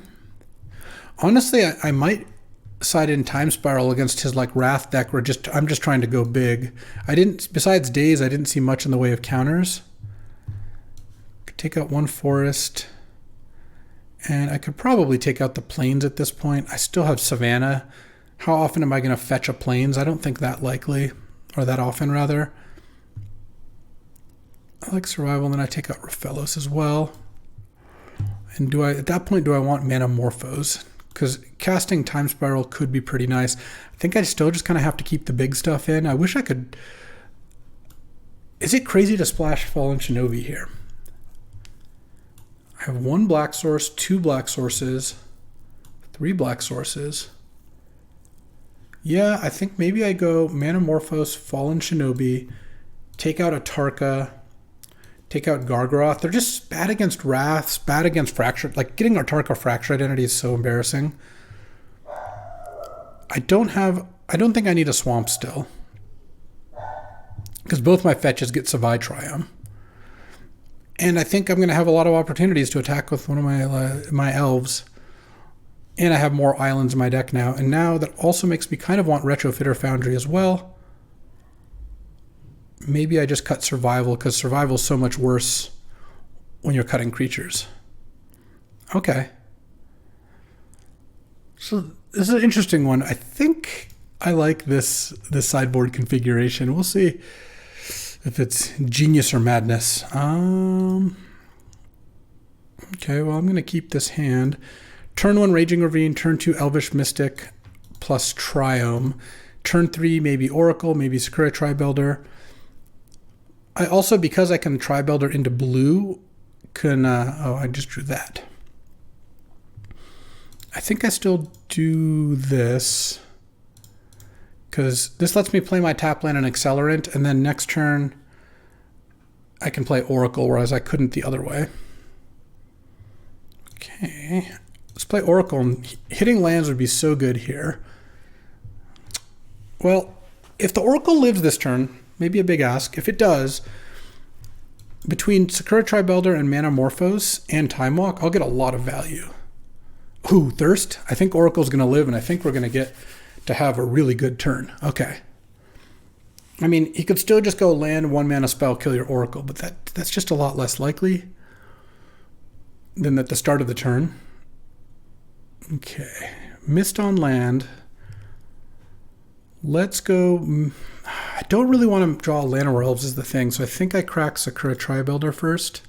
A: Honestly, I might side in Time Spiral against his like Wrath deck where I'm just trying to go big. Besides Days, I didn't see much in the way of counters. Could take out 1 forest. And I could probably take out the Plains at this point. I still have Savannah. How often am I going to fetch a Plains? I don't think that likely, or that often rather. I like Survival, and then I take out Raphellos as well. And at that point, do I want Manamorphose? Because casting Time Spiral could be pretty nice. I think I still just kind of have to keep the big stuff in. I wish I could. Is it crazy to splash Fallen Shinobi here? I have 1 black source, 2 black sources, 3 black sources. Yeah, I think maybe I go Manamorphose, Fallen Shinobi, take out a Tarka, take out Gargaroth. They're just bad against Wraths, bad against Fractured. Like, getting our Tarka Fracture Identity is so embarrassing. I don't think I need a Swamp still. Because both my fetches get Savai Triumph. And I think I'm going to have a lot of opportunities to attack with one of my elves. And I have more islands in my deck now. And now that also makes me kind of want Retrofitter Foundry as well. Maybe I just cut Survival, because Survival is so much worse when you're cutting creatures. Okay. So this is an interesting one. I think I like this sideboard configuration. We'll see if it's genius or madness. Okay, well, I'm going to keep this hand. Turn 1, Raging Ravine. Turn 2, Elvish Mystic plus Triome. Turn 3, maybe Oracle, maybe Sakura Tribuilder. I also, because I can Tribuilder into blue, can... I just drew that. I think I still do this, because this lets me play my tap land and Accelerant, and then next turn I can play Oracle, whereas I couldn't the other way. Okay, let's play Oracle, and hitting lands would be so good here. Well, if the Oracle lives this turn, maybe a big ask. If it does, between Sakura Tribuilder and Manamorphose and Time Walk, I'll get a lot of value. Ooh, Thirst. I think Oracle's going to live, and I think we're going to get to have a really good turn. Okay. I mean, he could still just go land 1 mana spell, kill your Oracle, but that's just a lot less likely than at the start of the turn. Okay. Missed on land. Let's go. I don't really want to draw Llanowar Elves is the thing, so I think I crack Sakura Tribuilder first.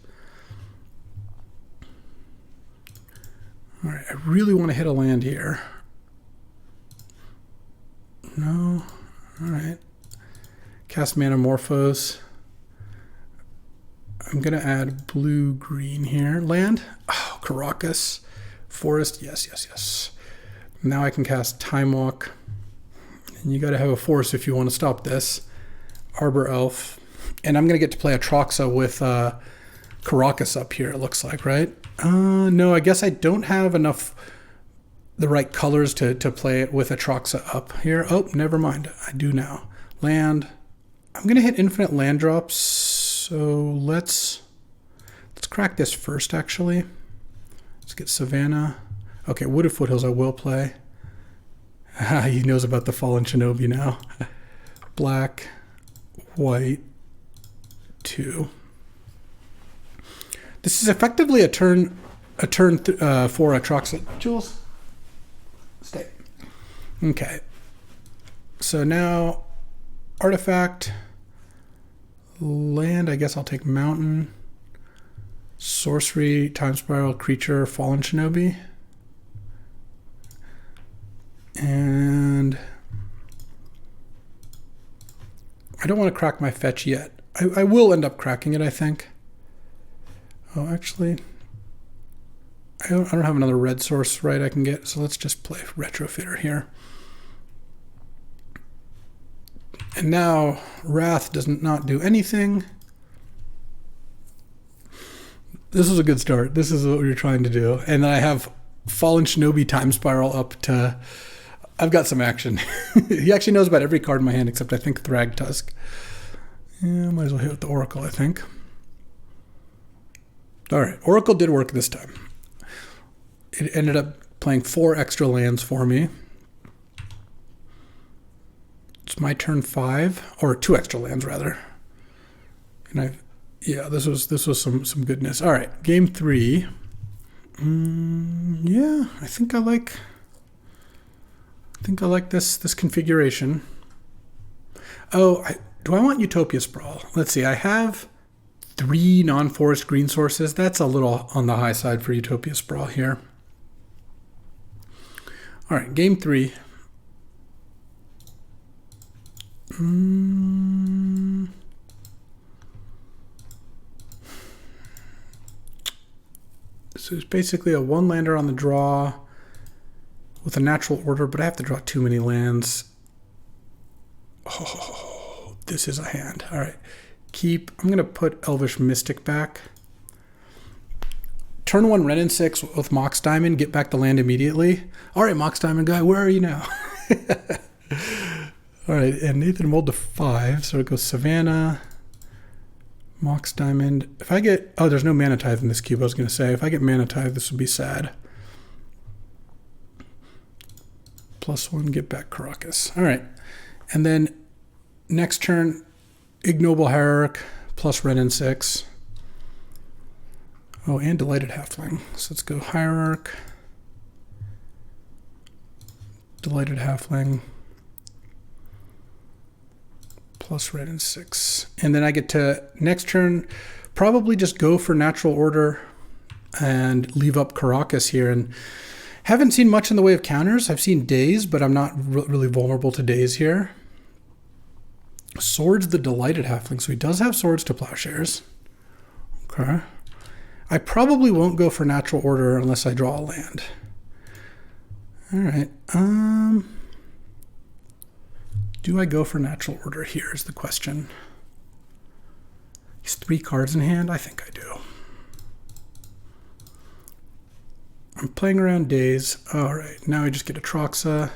A: All right, I really want to hit a land here. No. All right. Cast Manamorphose. I'm going to add blue-green here. Land. Oh, Caracas. Forest. Yes, yes, yes. Now I can cast Time Walk. And you got to have a force if you want to stop this. Arbor Elf. And I'm going to get to play Atraxa with Caracas up here, it looks like, right? No, I guess I don't have enough the right colors to play it with Atraxa up here. Oh, never mind. I do now. Land. I'm going to hit infinite land drops. So let's crack this first, actually. Let's get Savannah. Okay, Wooded Foothills I will play. He knows about the Fallen Shinobi now. Black, white, 2. This is effectively a turn 4 Atraxa. Jules, stay. Okay. So now artifact, land. I guess I'll take mountain, sorcery, time spiral, creature, Fallen Shinobi. And I don't want to crack my fetch yet. I will end up cracking it, I think. Oh, actually, I don't have another red source right I can get, so let's just play Retrofitter here. And now Wrath does not do anything. This is a good start. This is what you're trying to do. And then I have Fallen Shinobi Time Spiral up to... I've got some action. He actually knows about every card in my hand except I think Thragtusk. Yeah, might as well hit with the Oracle, I think. All right, Oracle did work this time. It ended up playing 4 extra lands for me. It's my turn 5, or 2 extra lands rather. And yeah, this was some goodness. All right, game 3. Yeah, I think I like this configuration. Oh, do I want Utopia Sprawl? Let's see. I have 3 non-forest green sources. That's a little on the high side for Utopia Sprawl here. All right, game 3. So it's basically a 1-lander on the draw with a natural order, but I have to draw too many lands. Oh, this is a hand. All right. Keep. I'm going to put Elvish Mystic back. Turn 1 Ren and 6 with Mox Diamond. Get back the land immediately. All right, Mox Diamond guy, where are you now? All right, and Nathan rolled to 5, so it goes Savannah, Mox Diamond. If I get... Oh, there's no Mana Tithe in this cube, I was going to say. If I get Mana Tithe, this would be sad. +1, get back Caracas. All right. And then next turn, Ignoble Hierarch plus Ren and 6. Oh, and Delighted Halfling. So let's go Hierarch. Delighted Halfling. Plus red and 6. And then I get to, next turn, probably just go for Natural Order and leave up Caracas here. And haven't seen much in the way of counters. I've seen Daze, but I'm not really vulnerable to Daze here. Swords the Delighted Halfling, so he does have Swords to Plowshares. Okay. I probably won't go for Natural Order unless I draw a land. All right. Do I go for Natural Order here is the question. He's 3 cards in hand? I think I do. I'm playing around Daze. All right, now we just get Atraxa.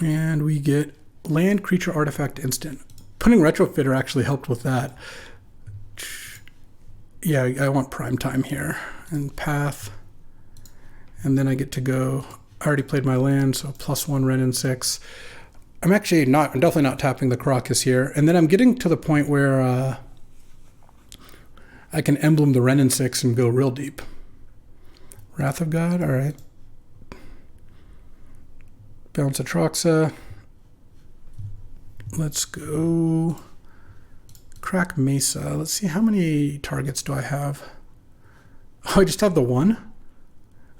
A: And we get Land, Creature, Artifact, Instant. Putting Retrofitter actually helped with that. Yeah, I want Prime Time here. And Path. And then I get to go... I already played my land, so +1 red and 6. I'm definitely not tapping the Caracas here. And then I'm getting to the point where I can emblem the Ren and 6 and go real deep. Wrath of God, all right. Bounce Atraxa. Let's go Crack Mesa. Let's see, how many targets do I have? Oh, I just have the one?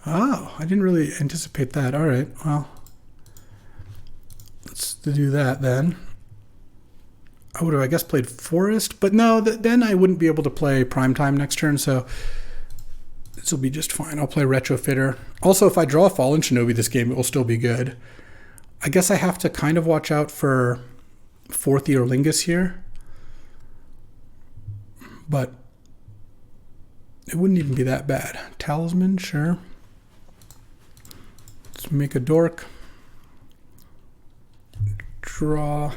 A: Oh, I didn't really anticipate that. All right, well, let's do that then. I would have, I guess, played Forest, but no, then I wouldn't be able to play Primetime next turn, so this will be just fine. I'll play Retrofitter. Also, if I draw Fallen Shinobi this game, it will still be good. I guess I have to kind of watch out for 4th Eorlingus here, but it wouldn't even be that bad. Talisman, sure. Let's make a dork. Draw.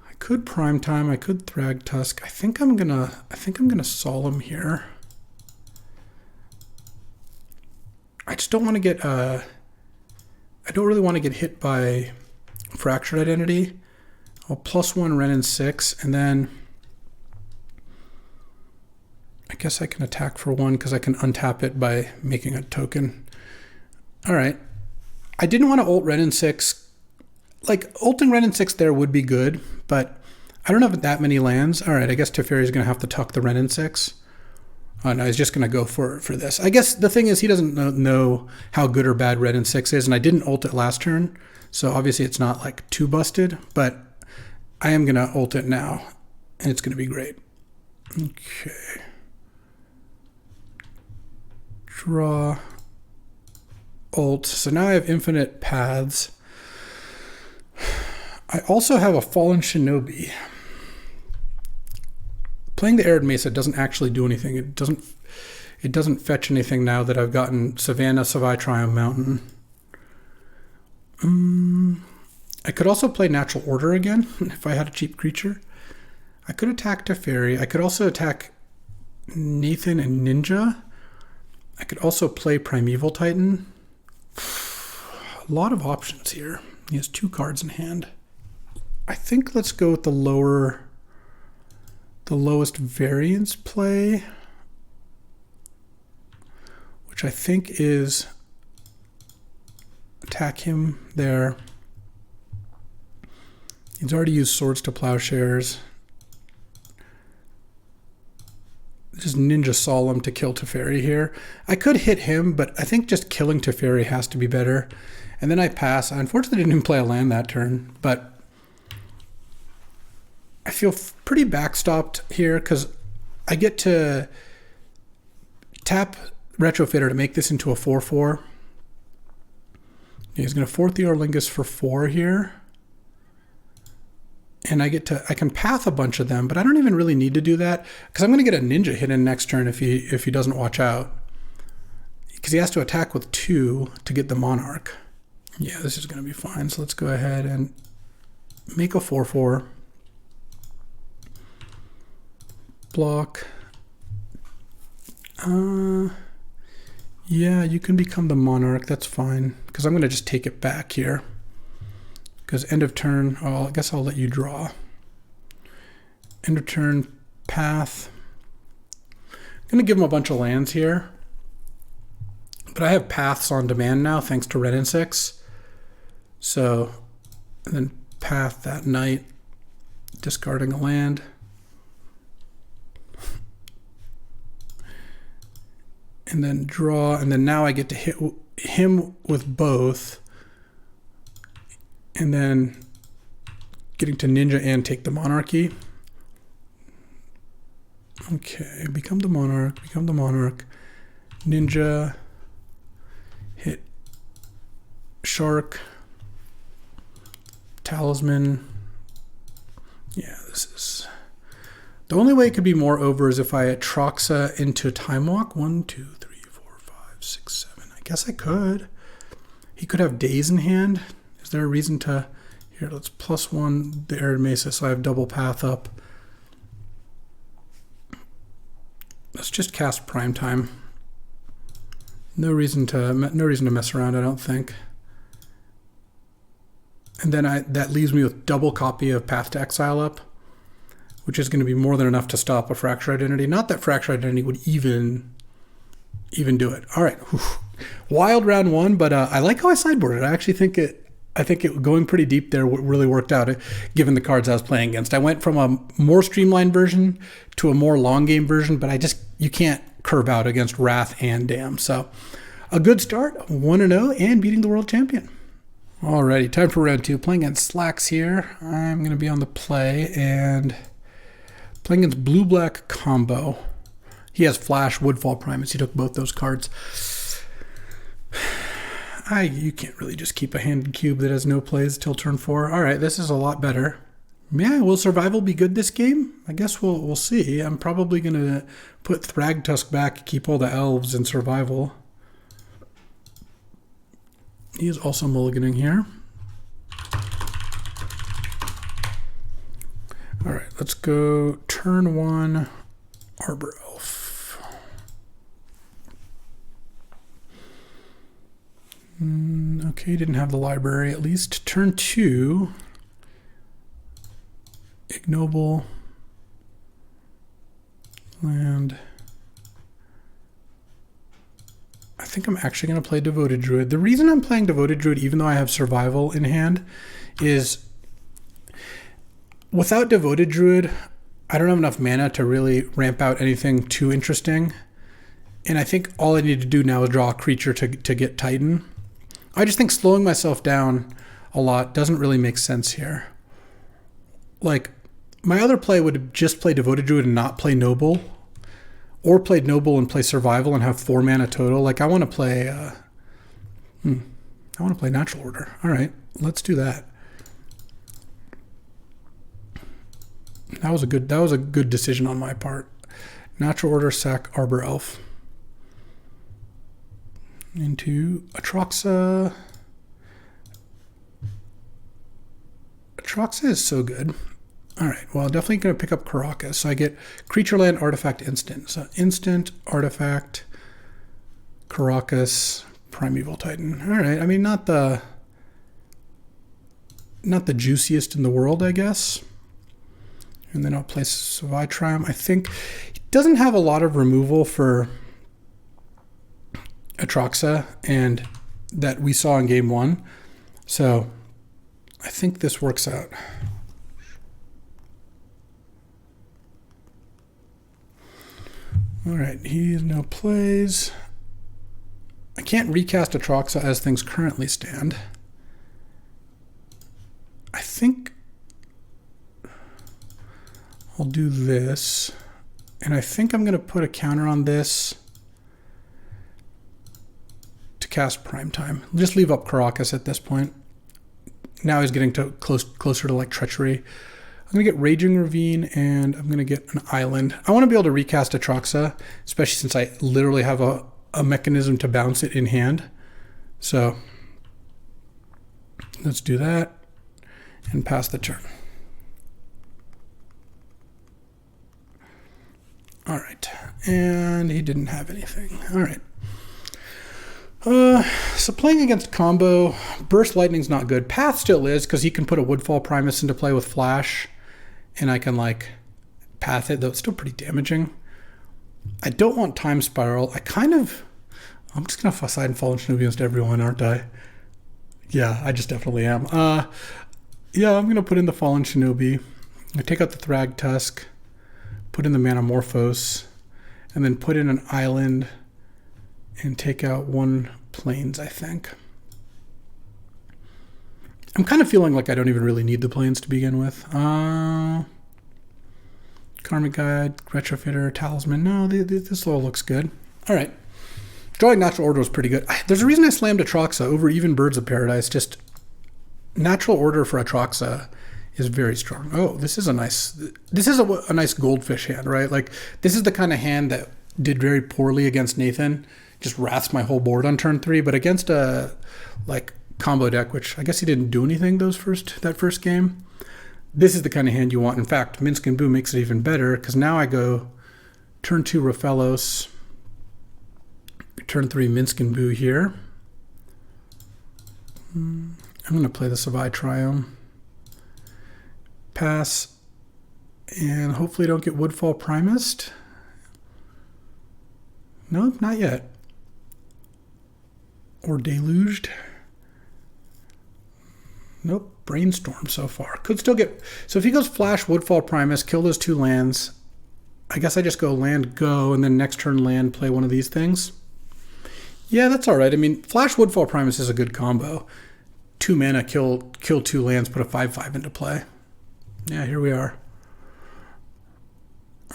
A: I could Primetime. I could Thragtusk. I think I'm gonna Solemn here. I just don't want to get. I don't really want to get hit by Fractured Identity. I'll +1 Ren and 6, and then I guess I can attack for 1 because I can untap it by making a token. All right. I didn't want to ult Ren and 6. Like, ulting Ren and 6 there would be good, but I don't have that many lands. All right, I guess Teferi's going to have to tuck the Ren and 6. Oh, no, he's just going to go for this. I guess the thing is he doesn't know how good or bad Red and 6 is, and I didn't ult it last turn, so obviously it's not like too busted, but I am going to ult it now, and it's going to be great. Okay. Draw. Ult. So now I have infinite paths. I also have a Fallen Shinobi. Playing the Arid Mesa doesn't actually do anything. It doesn't fetch anything now that I've gotten Savannah, Savai, Triumph Mountain. I could also play Natural Order again if I had a cheap creature. I could attack Teferi. I could also attack Nathan and Ninja. I could also play Primeval Titan. A lot of options here. He has 2 cards in hand. I think let's go with the lowest variance play, which I think is attack him there. He's already used Swords to Plowshares. Just Ninja Solemn to kill Teferi here. I could hit him, but I think just killing Teferi has to be better. And then I pass. I unfortunately didn't even play a land that turn, but I feel pretty backstopped here because I get to tap Retrofitter to make this into a 4/4. He's going to 4th Eorlingus for 4 here. And I can path a bunch of them, but I don't even really need to do that because I'm going to get a Ninja hit in next turn if he doesn't watch out. Because he has to attack with 2 to get the Monarch. Yeah, this is going to be fine. So let's go ahead and make a 4/4. Block. Yeah, you can become the Monarch. That's fine. Because I'm going to just take it back here. Because end of turn, I guess I'll let you draw. End of turn, path. going to give him a bunch of lands here. But I have paths on demand now, thanks to Red and 6. So, and then path that knight, discarding a land. And then draw, and then now I get to hit him with both. And then getting to ninja and take the monarchy. Okay, become the monarch, ninja, hit shark, talisman. Yeah, this is... The only way it could be more over is if I Atraxa into Time Walk. 1, 2, 3, 4, 5, 6, 7. I guess I could. He could have days in hand. Is there a reason to... Here, let's +1 the Arid Mesa, so I have double path up. Let's just cast Prime Time. No reason to mess around, I don't think. And then that leaves me with double copy of Path to Exile up, which is going to be more than enough to stop a Fracture Identity. Not that Fracture Identity would even do it. All right, whew. Wild round 1, but I like how I sideboarded. I actually think it going pretty deep there really worked out, given the cards I was playing against. I went from a more streamlined version to a more long game version, but you can't curve out against Wrath and Dam. So a good start, 1-0 and beating the world champion. Alrighty, time for round 2. Playing against Slacks here. I'm going to be on the play and playing against blue-black combo. He has Flash, Woodfall Primus. He took both those cards. You can't really just keep a handed cube that has no plays till turn 4. All right, this is a lot better. Yeah, will survival be good this game? I guess we'll see. I'm probably going to put Thragtusk back, keep all the elves in survival. He is also mulliganing here. All right, let's go turn 1, Arbor Elf. Okay, didn't have the library at least. Turn 2, Ignoble, land. I think I'm actually going to play Devoted Druid. The reason I'm playing Devoted Druid, even though I have Survival in hand, is without Devoted Druid, I don't have enough mana to really ramp out anything too interesting. And I think all I need to do now is draw a creature to get Titan. I just think slowing myself down a lot doesn't really make sense here. Like, my other play would have just played Devoted Druid and not play Noble, or played Noble and play Survival and have 4 mana total. Like, I want to play Natural Order. All right, let's do that. That was a good decision on my part. Natural Order, sack Arbor Elf. Into Atraxa. Atraxa is so good. All right, well, definitely going to pick up Caracas. So I get creature, land, artifact, instant. So instant, artifact, Caracas, Primeval Titan. All right, I mean, not the juiciest in the world, I guess. And then I'll play Savitram. I think he doesn't have a lot of removal for Atraxa and that we saw in game 1. So I think this works out. All right, he now plays. I can't recast Atraxa as things currently stand. I think I'll do this. And I think I'm going to put a counter on this to cast Prime Time. Just leave up Caracas at this point. Now he's getting to closer to like Treachery. I'm going to get Raging Ravine and I'm going to get an Island. I want to be able to recast Atraxa, especially since I literally have a mechanism to bounce it in hand. So let's do that and pass the turn. All right, and he didn't have anything. All right. So playing against combo, Burst Lightning's not good. Path still is, because he can put a Woodfall Primus into play with Flash, and I can like path it, though it's still pretty damaging. I don't want Time Spiral. I'm just going to Poseidon Fallen Shinobi against everyone, aren't I? Yeah, I just definitely am. Yeah, I'm going to put in the Fallen Shinobi. I take out the Thrag Tusk, put in the Manamorphose, and then put in an island and take out one Plains, I think. I'm kind of feeling like I don't even really need the Plains to begin with. Karmic Guide, Retrofitter, Talisman. No, this all looks good. All right. Drawing Natural Order was pretty good. There's a reason I slammed Atraxa over even Birds of Paradise. Just Natural Order for Atraxa is very strong. Oh, this is a nice goldfish hand, right? Like, this is the kind of hand that did very poorly against Nathan. Just wraths my whole board on turn 3. But against a, like, combo deck, which I guess he didn't do anything that first game, this is the kind of hand you want. In fact, Minsc and Boo makes it even better, because now I go turn 2 Raphalos, turn 3 Minsc and Boo here. I'm going to play the Savai Triome. Pass, and hopefully don't get Woodfall Primist. Nope, not yet. Or Deluged. Nope, Brainstorm so far. Could still get... So if he goes Flash, Woodfall Primus, kill those 2 lands, I guess I just go land, go, and then next turn land, play one of these things. Yeah, that's all right. I mean, Flash, Woodfall Primus is a good combo. 2 mana, kill 2 lands, put a 5/5 into play. Yeah, here we are.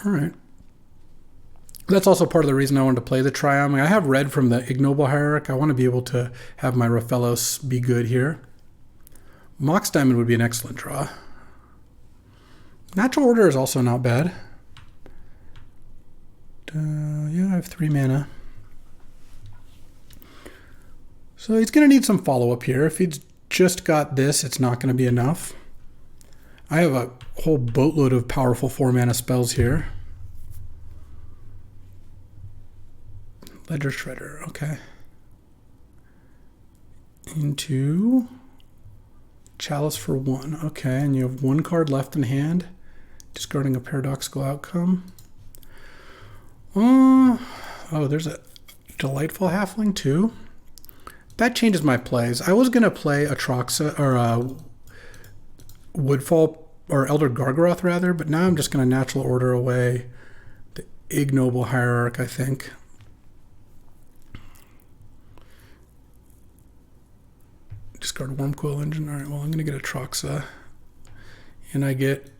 A: All right. That's also part of the reason I wanted to play the Triome. I have red from the Ignoble Hierarch. I want to be able to have my Raphalos be good here. Mox Diamond would be an excellent draw. Natural Order is also not bad. Yeah, I have 3 mana. So he's going to need some follow-up here. If he's just got this, it's not going to be enough. I have a whole boatload of powerful 4-mana spells here. Ledger Shredder, okay. Into Chalice for 1, okay, and you have 1 card left in hand, discarding a Paradoxical Outcome. Oh, there's a Delightful Halfling too. That changes my plays. I was going to play Atraxa, or Woodfall, or Elder Gargaroth rather, but now I'm just going to Natural Order away the Ignoble Hierarch, I think. Discard Wormcoil Engine. All right, well, I'm going to get Atraxa. And I get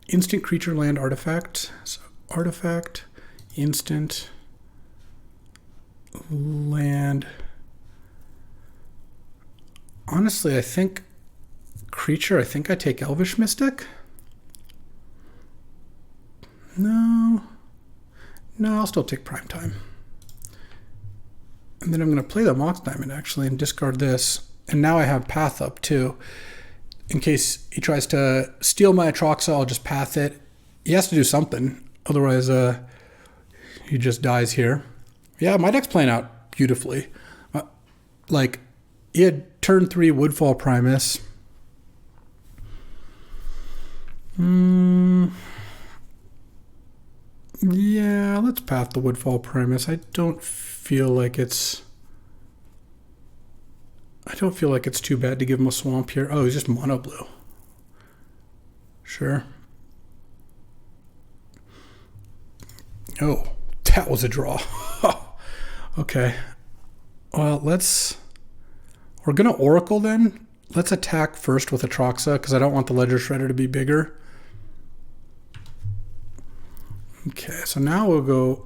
A: instant creature land artifact. So artifact, instant, land. Honestly, I think creature, I think I take Elvish Mystic. No, I'll still take Prime Time. And then I'm going to play the Mox Diamond, actually, and discard this. And now I have Path up, too. In case he tries to steal my Atraxa, I'll just Path it. He has to do something. Otherwise, he just dies here. Yeah, my deck's playing out beautifully. Like, he had turn 3 Woodfall Primus. Yeah, let's Path the Woodfall Primus. I don't feel like it's too bad to give him a swamp here. Oh, he's just mono blue. Sure. Oh, that was a draw. Okay. Well, we're going to Oracle then. Let's attack first with Atraxa because I don't want the Ledger Shredder to be bigger. Okay, so now we'll go...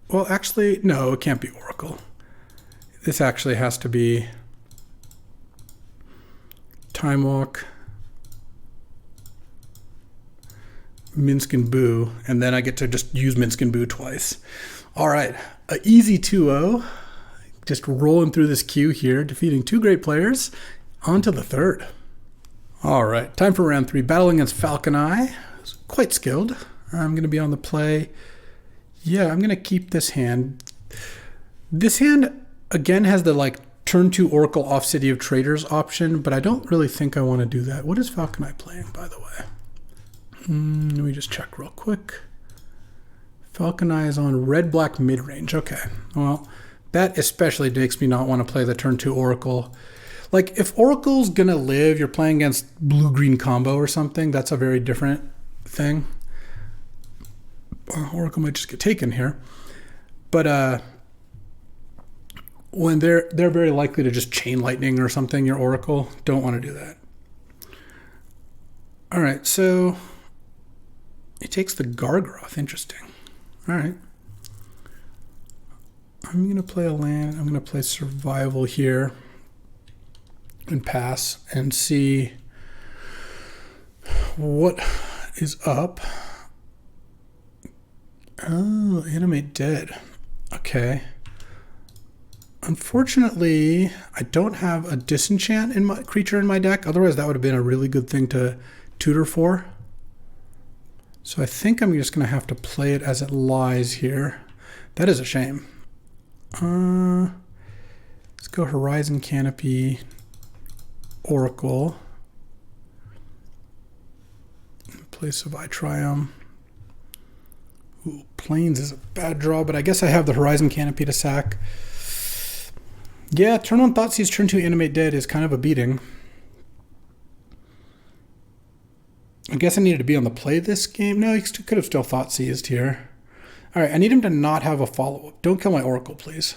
A: Well, actually, no, it can't be Oracle. This actually has to be Time Walk, Minsc and Boo, and then I get to just use Minsc and Boo twice. All right, an easy 2-0. Just rolling through this queue here, defeating 2 great players. On to the 3rd. All right, time for round 3. Battling against Falconi. Quite skilled. I'm going to be on the play. Yeah, I'm going to keep this hand. This hand, again, has the turn 2 Oracle off City of Traders option, but I don't really think I want to do that. What is Falconi playing, by the way? Let me just check real quick. Falconi is on red-black mid-range. Okay, well, that especially makes me not want to play the turn 2 Oracle. Like, if Oracle's gonna live, you're playing against blue-green combo or something, that's a very different thing. Oracle might just get taken here. But when they're very likely to just chain lightning or something, your Oracle, don't want to do that. All right, so it takes the Gargaroth. Interesting. All right. I'm going to play a land. I'm going to play survival here and pass and see what is up. Oh, animate dead. Okay. Unfortunately, I don't have a disenchant in my creature in my deck. Otherwise, that would have been a really good thing to tutor for. So I think I'm just going to have to play it as it lies here. That is a shame. Let's go Horizon Canopy, Oracle. In place of Triumph. Ooh, Plains is a bad draw, but I guess I have the Horizon Canopy to sack. Yeah, turn 1 Thoughtseize, turn 2 Animate Dead is kind of a beating. I guess I needed to be on the play this game. No, he could have still Thoughtseized here. All right, I need him to not have a follow-up. Don't kill my Oracle, please.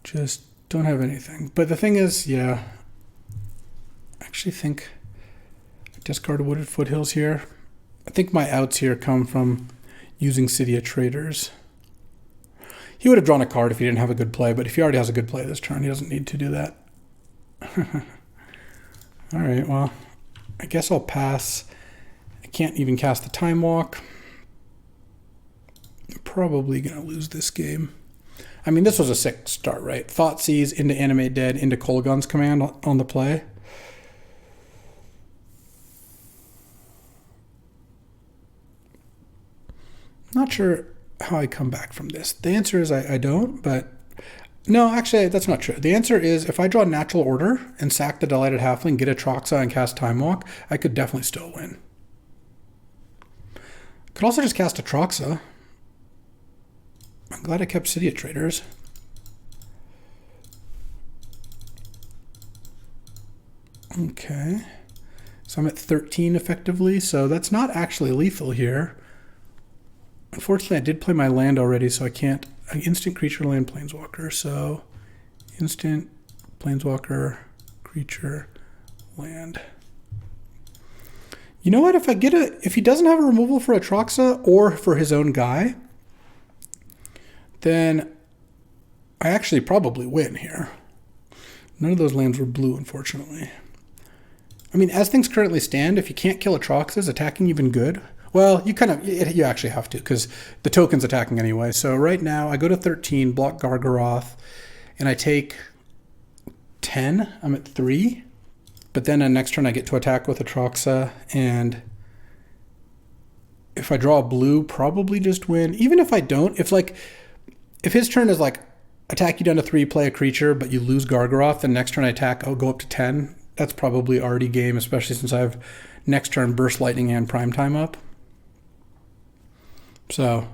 A: Just don't have anything. But the thing is, yeah, I actually think I discard Wooded Foothills here. I think my outs here come from using City of Traders. He would have drawn a card if he didn't have a good play, but if he already has a good play this turn, he doesn't need to do that. All right, well, I guess I'll pass. I can't even cast the Time Walk. I'm probably going to lose this game. I mean, this was a sick start, right? Thoughtseize into Animate Dead into Kolaghan's Command on the play. Not sure how I come back from this. The answer is I don't, but no, actually, that's not true. The answer is if I draw Natural Order and sack the Delighted Halfling, get a Troxa, and cast Time Walk, I could definitely still win. Could also just cast a Troxa. I'm glad I kept City of Traders. Okay. So I'm at 13 effectively, so that's not actually lethal here. Unfortunately, I did play my land already, so I can't. Instant creature, land, planeswalker. So instant, planeswalker, creature, land. You know what? If he doesn't have a removal for Atraxa or for his own guy, then I actually probably win here. None of those lands were blue, unfortunately. I mean, as things currently stand, if you can't kill Atraxa, is attacking even good? Well, you actually have to, because the token's attacking anyway. So right now, I go to 13, block Gargaroth, and I take 10. I'm at 3. But then next turn, I get to attack with Atraxa, and if I draw a blue, probably just win. Even if I don't, if his turn is like, attack you down to 3, play a creature, but you lose Gargaroth, then next turn I attack, I'll go up to 10. That's probably already game, especially since I have next turn Burst Lightning and Primetime up. So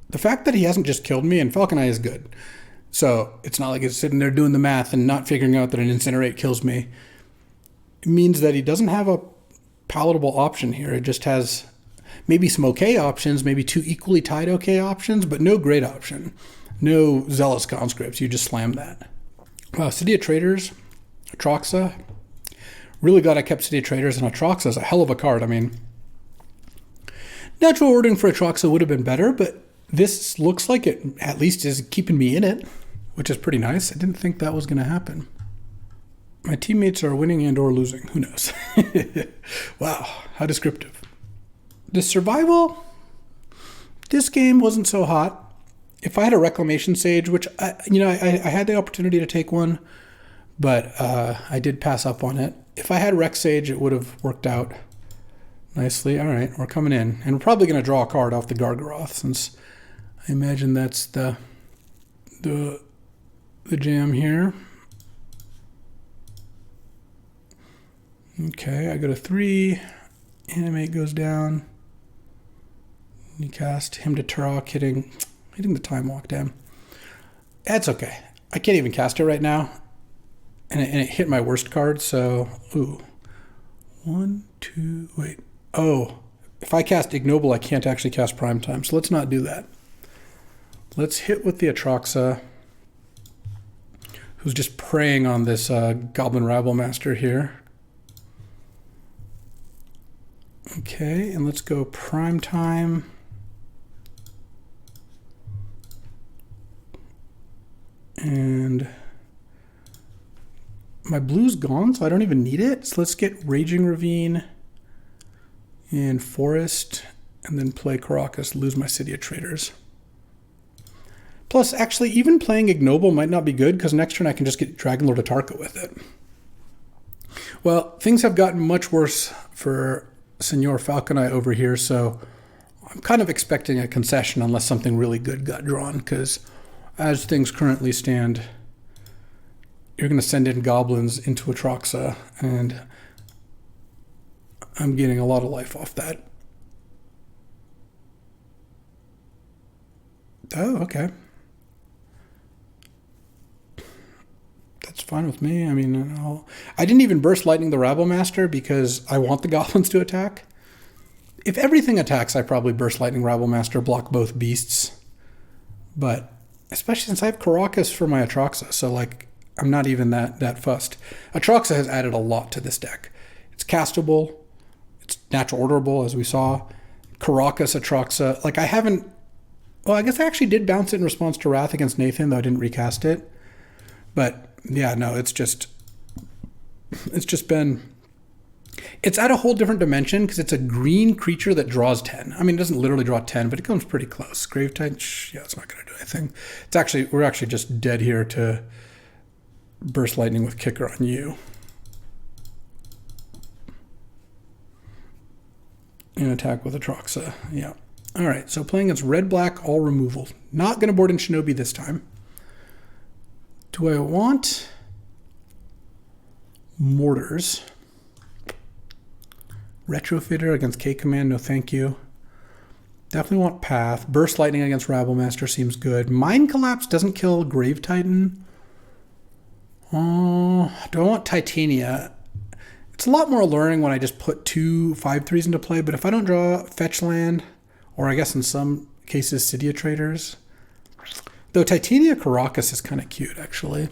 A: the fact that he hasn't just killed me, and Falconi is good. So it's not like he's sitting there doing the math and not figuring out that an Incinerate kills me. It means that he doesn't have a palatable option here. It just has maybe some okay options, maybe 2 equally tied okay options, but no great option. No Zealous Conscripts. You just slam that. City of Traders, Atraxa. Really glad I kept City of Traders, and Atraxa is a hell of a card. I mean, Natural Ordering for Atraxa would have been better, but this looks like it at least is keeping me in it, which is pretty nice. I didn't think that was going to happen. My teammates are winning and or losing. Who knows? Wow, how descriptive. The survival, this game wasn't so hot. If I had a Reclamation Sage, which, I had the opportunity to take one, but I did pass up on it. If I had Rec Sage, it would have worked out nicely. All right, we're coming in. And we're probably going to draw a card off the Gargaroth, since I imagine that's the jam here. Okay, I go to 3. Animate goes down. You cast him to Turok, hitting the Time Walk, damn. That's okay. I can't even cast it right now. And it hit my worst card, so... Ooh. 1, 2... Wait. Oh. If I cast Ignoble, I can't actually cast Primetime, so let's not do that. Let's hit with the Atraxa, who's just preying on this Goblin Rabblemaster here. Okay, and let's go Primetime. And my blue's gone, so I don't even need it. So let's get Raging Ravine and Forest, and then play Caracas, lose my City of Traders. Plus, actually, even playing Ignoble might not be good, because next turn I can just get Dragonlord Atarka with it. Well, things have gotten much worse for Senor Falconi over here, so I'm kind of expecting a concession unless something really good got drawn, because as things currently stand, you're going to send in goblins into Atraxa, and I'm getting a lot of life off that. Oh, okay. That's fine with me. I mean, I didn't even burst Lightning the Rabblemaster because I want the goblins to attack. If everything attacks, I probably burst Lightning Rabblemaster, block both beasts. But especially since I have Caracas for my Atraxa, so like I'm not even that fussed. Atraxa has added a lot to this deck. It's castable, it's natural orderable, as we saw. Caracas, Atraxa, like I haven't... Well, I guess I actually did bounce it in response to Wrath against Nathan, though I didn't recast it. But yeah, no, it's just been... It's at a whole different dimension because it's a green creature that draws 10. I mean, it doesn't literally draw 10, but it comes pretty close. Gravetide, yeah, it's not going to do anything. We're actually just dead here to burst lightning with Kicker on you. And attack with Atraxa, yeah. All right, so playing against red-black, all removal. Not going to board in Shinobi this time. Do I want Mortars? Retrofitter against K-Command, no thank you. Definitely want Path. Burst Lightning against Rabblemaster seems good. Mind Collapse doesn't kill Grave Titan. Oh, do I want Titania? It's a lot more alluring when I just put 2 5/3s into play, but if I don't draw Fetch Land, or I guess in some cases City of Traders. Though Titania Caracas is kind of cute, actually.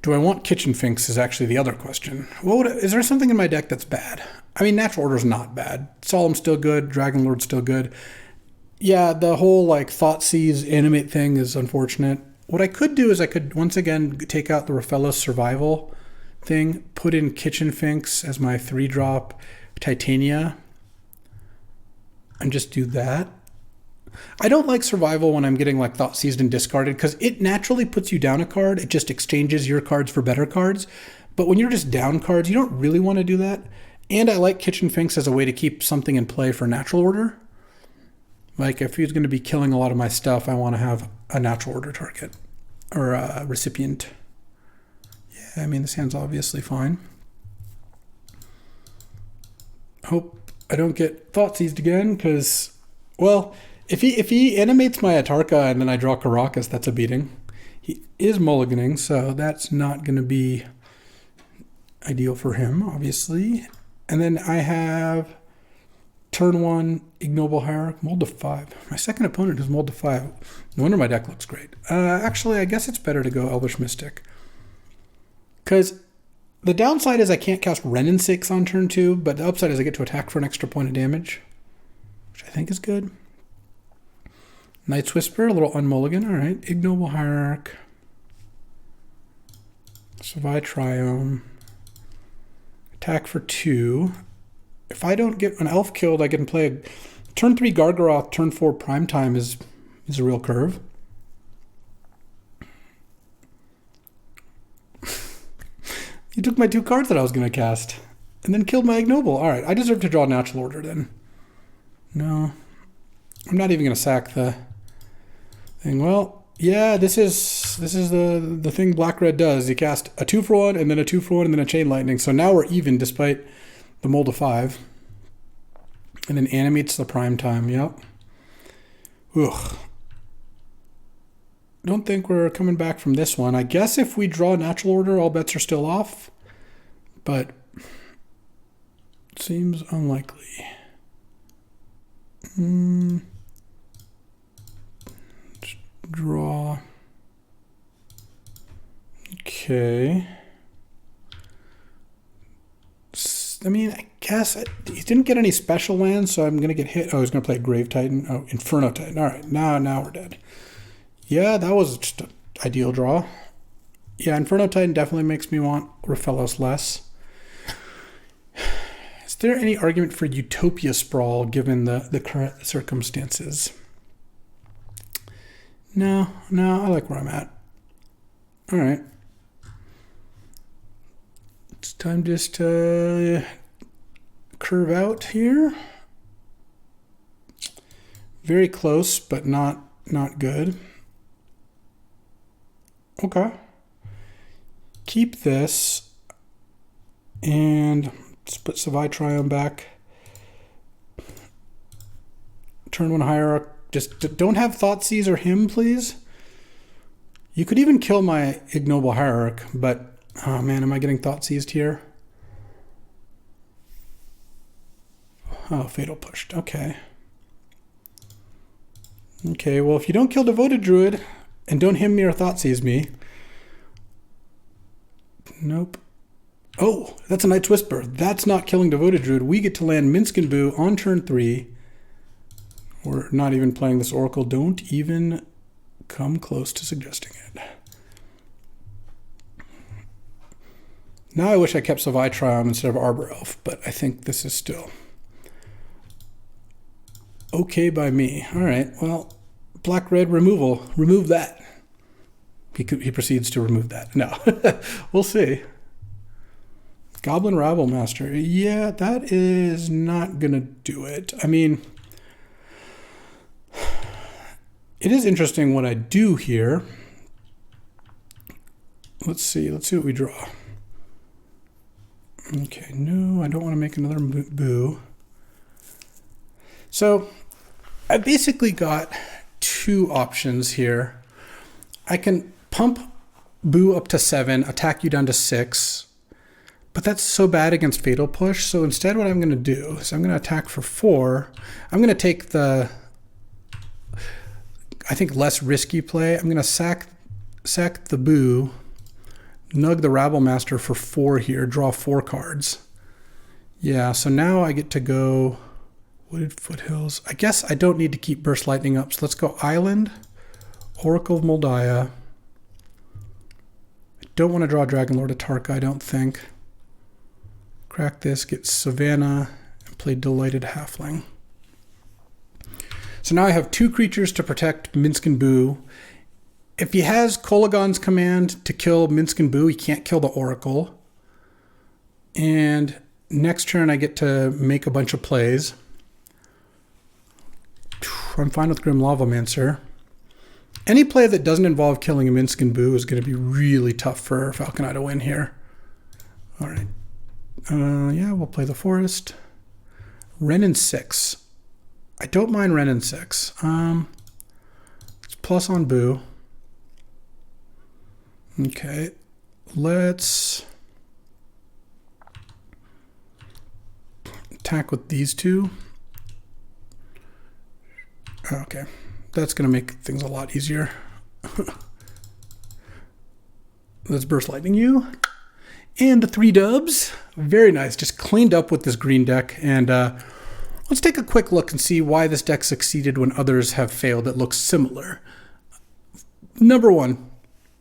A: Do I want Kitchen Finks is actually the other question. Is there something in my deck that's bad? I mean, Natural Order's not bad. Solemn's still good. Dragonlord's still good. Yeah, the whole like Thoughtseize animate thing is unfortunate. What I could do is I could once again take out the Raphaelos Survival thing, put in Kitchen Finks as my 3-drop Titania, and just do that. I don't like Survival when I'm getting like Thoughtseized and discarded because it naturally puts you down a card. It just exchanges your cards for better cards. But when you're just down cards, you don't really want to do that. And I like Kitchen Finks as a way to keep something in play for Natural Order. Like if he's going to be killing a lot of my stuff, I want to have a Natural Order target or a recipient. Yeah, I mean, this hand's obviously fine. Hope I don't get Thoughtseized again because, well, if he animates my Atarka and then I draw Caracas, that's a beating. He is mulliganing, so that's not going to be ideal for him, obviously. And then I have turn 1, Ignoble Hierarch, mold to 5. My second opponent is mold to 5. No wonder my deck looks great. Actually, I guess it's better to go Elvish Mystic. Because the downside is I can't cast Ren and 6 on turn 2, but the upside is I get to attack for an extra point of damage, which I think is good. Night's Whisper, a little unmulligan. All right, Ignoble Hierarch. Survive Triome. Attack for 2. If I don't get an elf killed, I can play a turn 3 Gargaroth, turn 4 Primetime is a real curve. He took my 2 cards that I was going to cast and then killed my Ignoble. All right, I deserve to draw Natural Order then. No, I'm not even going to sack the thing. Well, yeah, this is the thing Black-Red does. You cast a 2-for-1 and then a 2-for-1 and then a Chain Lightning. So now we're even despite the mold of 5. And then animates the prime time, yep. Ugh. Don't think we're coming back from this one. I guess if we draw natural order, all bets are still off. But seems unlikely. Draw. Okay. I mean, I guess he didn't get any special lands, so I'm going to get hit. Oh, he's going to play Grave Titan. Oh, Inferno Titan. All right, now we're dead. Yeah, that was just an ideal draw. Yeah, Inferno Titan definitely makes me want Raphaelos less. Is there any argument for Utopia Sprawl given the current circumstances? No, I like where I'm at. All right. It's time just to curve out here. Very close, but not good. Okay. Keep this and let's put Savai Triome back. Turn one hierarch. Just don't have Thoughtseize or him, please. You could even kill my Ignoble Hierarch, but oh man, am I getting Thoughtseized here? Oh, Fatal pushed. Okay. Okay, well, if you don't kill Devoted Druid and don't him me or Thoughtseize me. Nope. Oh, that's a Night's Whisper. That's not killing Devoted Druid. We get to land Minsc and Boo on turn 3. We're not even playing this Oracle. Don't even come close to suggesting it. Now I wish I kept Savai Triome instead of Arbor Elf, but I think this is still okay by me. All right, well, black-red removal. Remove that. He proceeds to remove that. No, we'll see. Goblin Rabble Master. Yeah, that is not going to do it. I mean, it is interesting what I do here. Let's see what we draw. Okay, no, I don't want to make another Boo. So I basically got two options here. I can pump Boo up to 7, attack you down to 6, but that's so bad against Fatal Push. So instead what I'm going to do is I'm going to attack for 4. I'm going to take the, I think, less risky play. I'm going to sack the Boo, nug the Rabble Master for 4 here, draw 4 cards. Yeah, so now I get to go Wooded Foothills. I guess I don't need to keep Burst Lightning up, so let's go Island, Oracle of Moldiah. I don't want to draw Dragon Lord Atarka, I don't think. Crack this, get Savannah, and play Delighted Halfling. So now I have 2 creatures to protect Minsc and Boo. If he has Kolagon's command to kill Minsc and Boo, he can't kill the Oracle. And next turn I get to make a bunch of plays. I'm fine with Grim Lavamancer. Any play that doesn't involve killing a Minsc and Boo is going to be really tough for Falconi to win here. All right. Yeah, we'll play the Forest. Wrenn and 6. I don't mind Wrenn and 6. It's plus on Boo. Okay, let's attack with these 2. Okay, that's going to make things a lot easier. Let's Burst Lightning you. And 3 dubs. Very nice, just cleaned up with this green deck. And let's take a quick look and see why this deck succeeded when others have failed that looks similar. Number 1.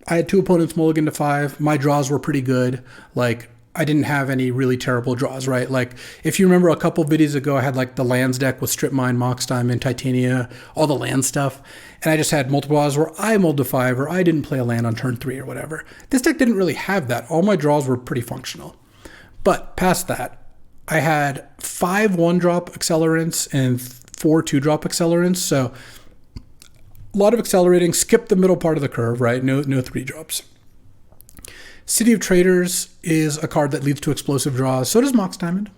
A: I had 2 opponents mulligan to 5. My draws were pretty good. Like, I didn't have any really terrible draws, right? Like, if you remember a couple videos ago, I had like the lands deck with Strip Mine, Mox Diamond, Titania, all the land stuff. And I just had multiple draws where I mulled to 5 or I didn't play a land on turn 3 or whatever. This deck didn't really have that. All my draws were pretty functional. But past that, I had 5 1-drop accelerants and 4 2-drop accelerants. So a lot of accelerating, skip the middle part of the curve, right? No 3-drops. City of Traders is a card that leads to explosive draws. So does Mox Diamond.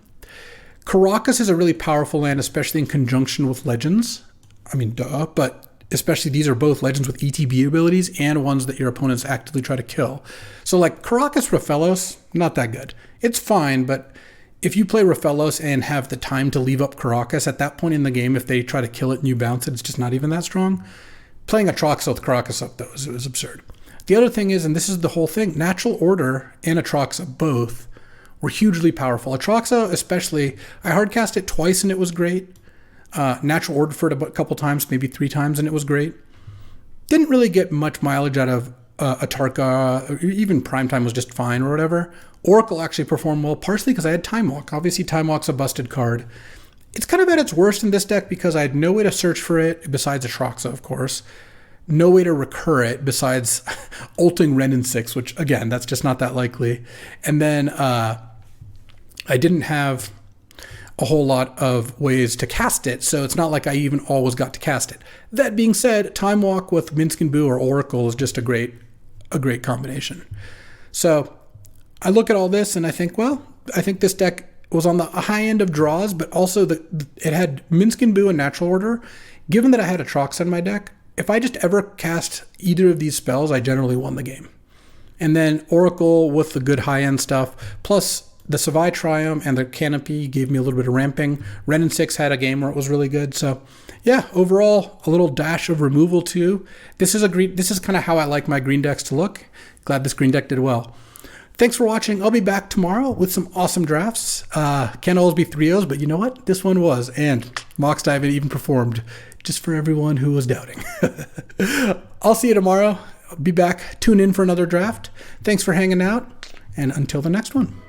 A: Caracas is a really powerful land, especially in conjunction with legends. I mean, duh, but especially these are both legends with ETB abilities and ones that your opponents actively try to kill. So like Caracas Rafellos, not that good. It's fine, but if you play Rafellos and have the time to leave up Caracas at that point in the game, if they try to kill it and you bounce it, it's just not even that strong. Playing Atraxa with Caracas up, though, is absurd. The other thing is, and this is the whole thing, Natural Order and Atraxa both were hugely powerful. Atraxa especially, I hardcast it twice and it was great. Natural Order for it a couple times, maybe 3 times, and it was great. Didn't really get much mileage out of Atarka, even Primetime was just fine or whatever. Oracle actually performed well, partially because I had Time Walk. Obviously, Time Walk's a busted card. It's kind of at its worst in this deck because I had no way to search for it besides Atraxa, of course. No way to recur it besides ulting Ren in 6, which, again, that's just not that likely. And then I didn't have a whole lot of ways to cast it, so it's not like I even always got to cast it. That being said, Time Walk with Minsc and Boo or Oracle is just a great combination. So I look at all this and I think, well, I think this deck was on the high end of draws, but also it had Minsc and Boo and Natural Order. Given that I had Atraxa in my deck, if I just ever cast either of these spells, I generally won the game. And then Oracle with the good high-end stuff, plus the Savai Triumph and the Canopy gave me a little bit of ramping. Ren and 6 had a game where it was really good. So yeah, overall, a little dash of removal too. This is kind of how I like my green decks to look. Glad this green deck did well. Thanks for watching. I'll be back tomorrow with some awesome drafts. Can't always be 3-0s, but you know what? This one was. And Mox Dive even performed just for everyone who was doubting. I'll see you tomorrow. I'll be back. Tune in for another draft. Thanks for hanging out. And until the next one.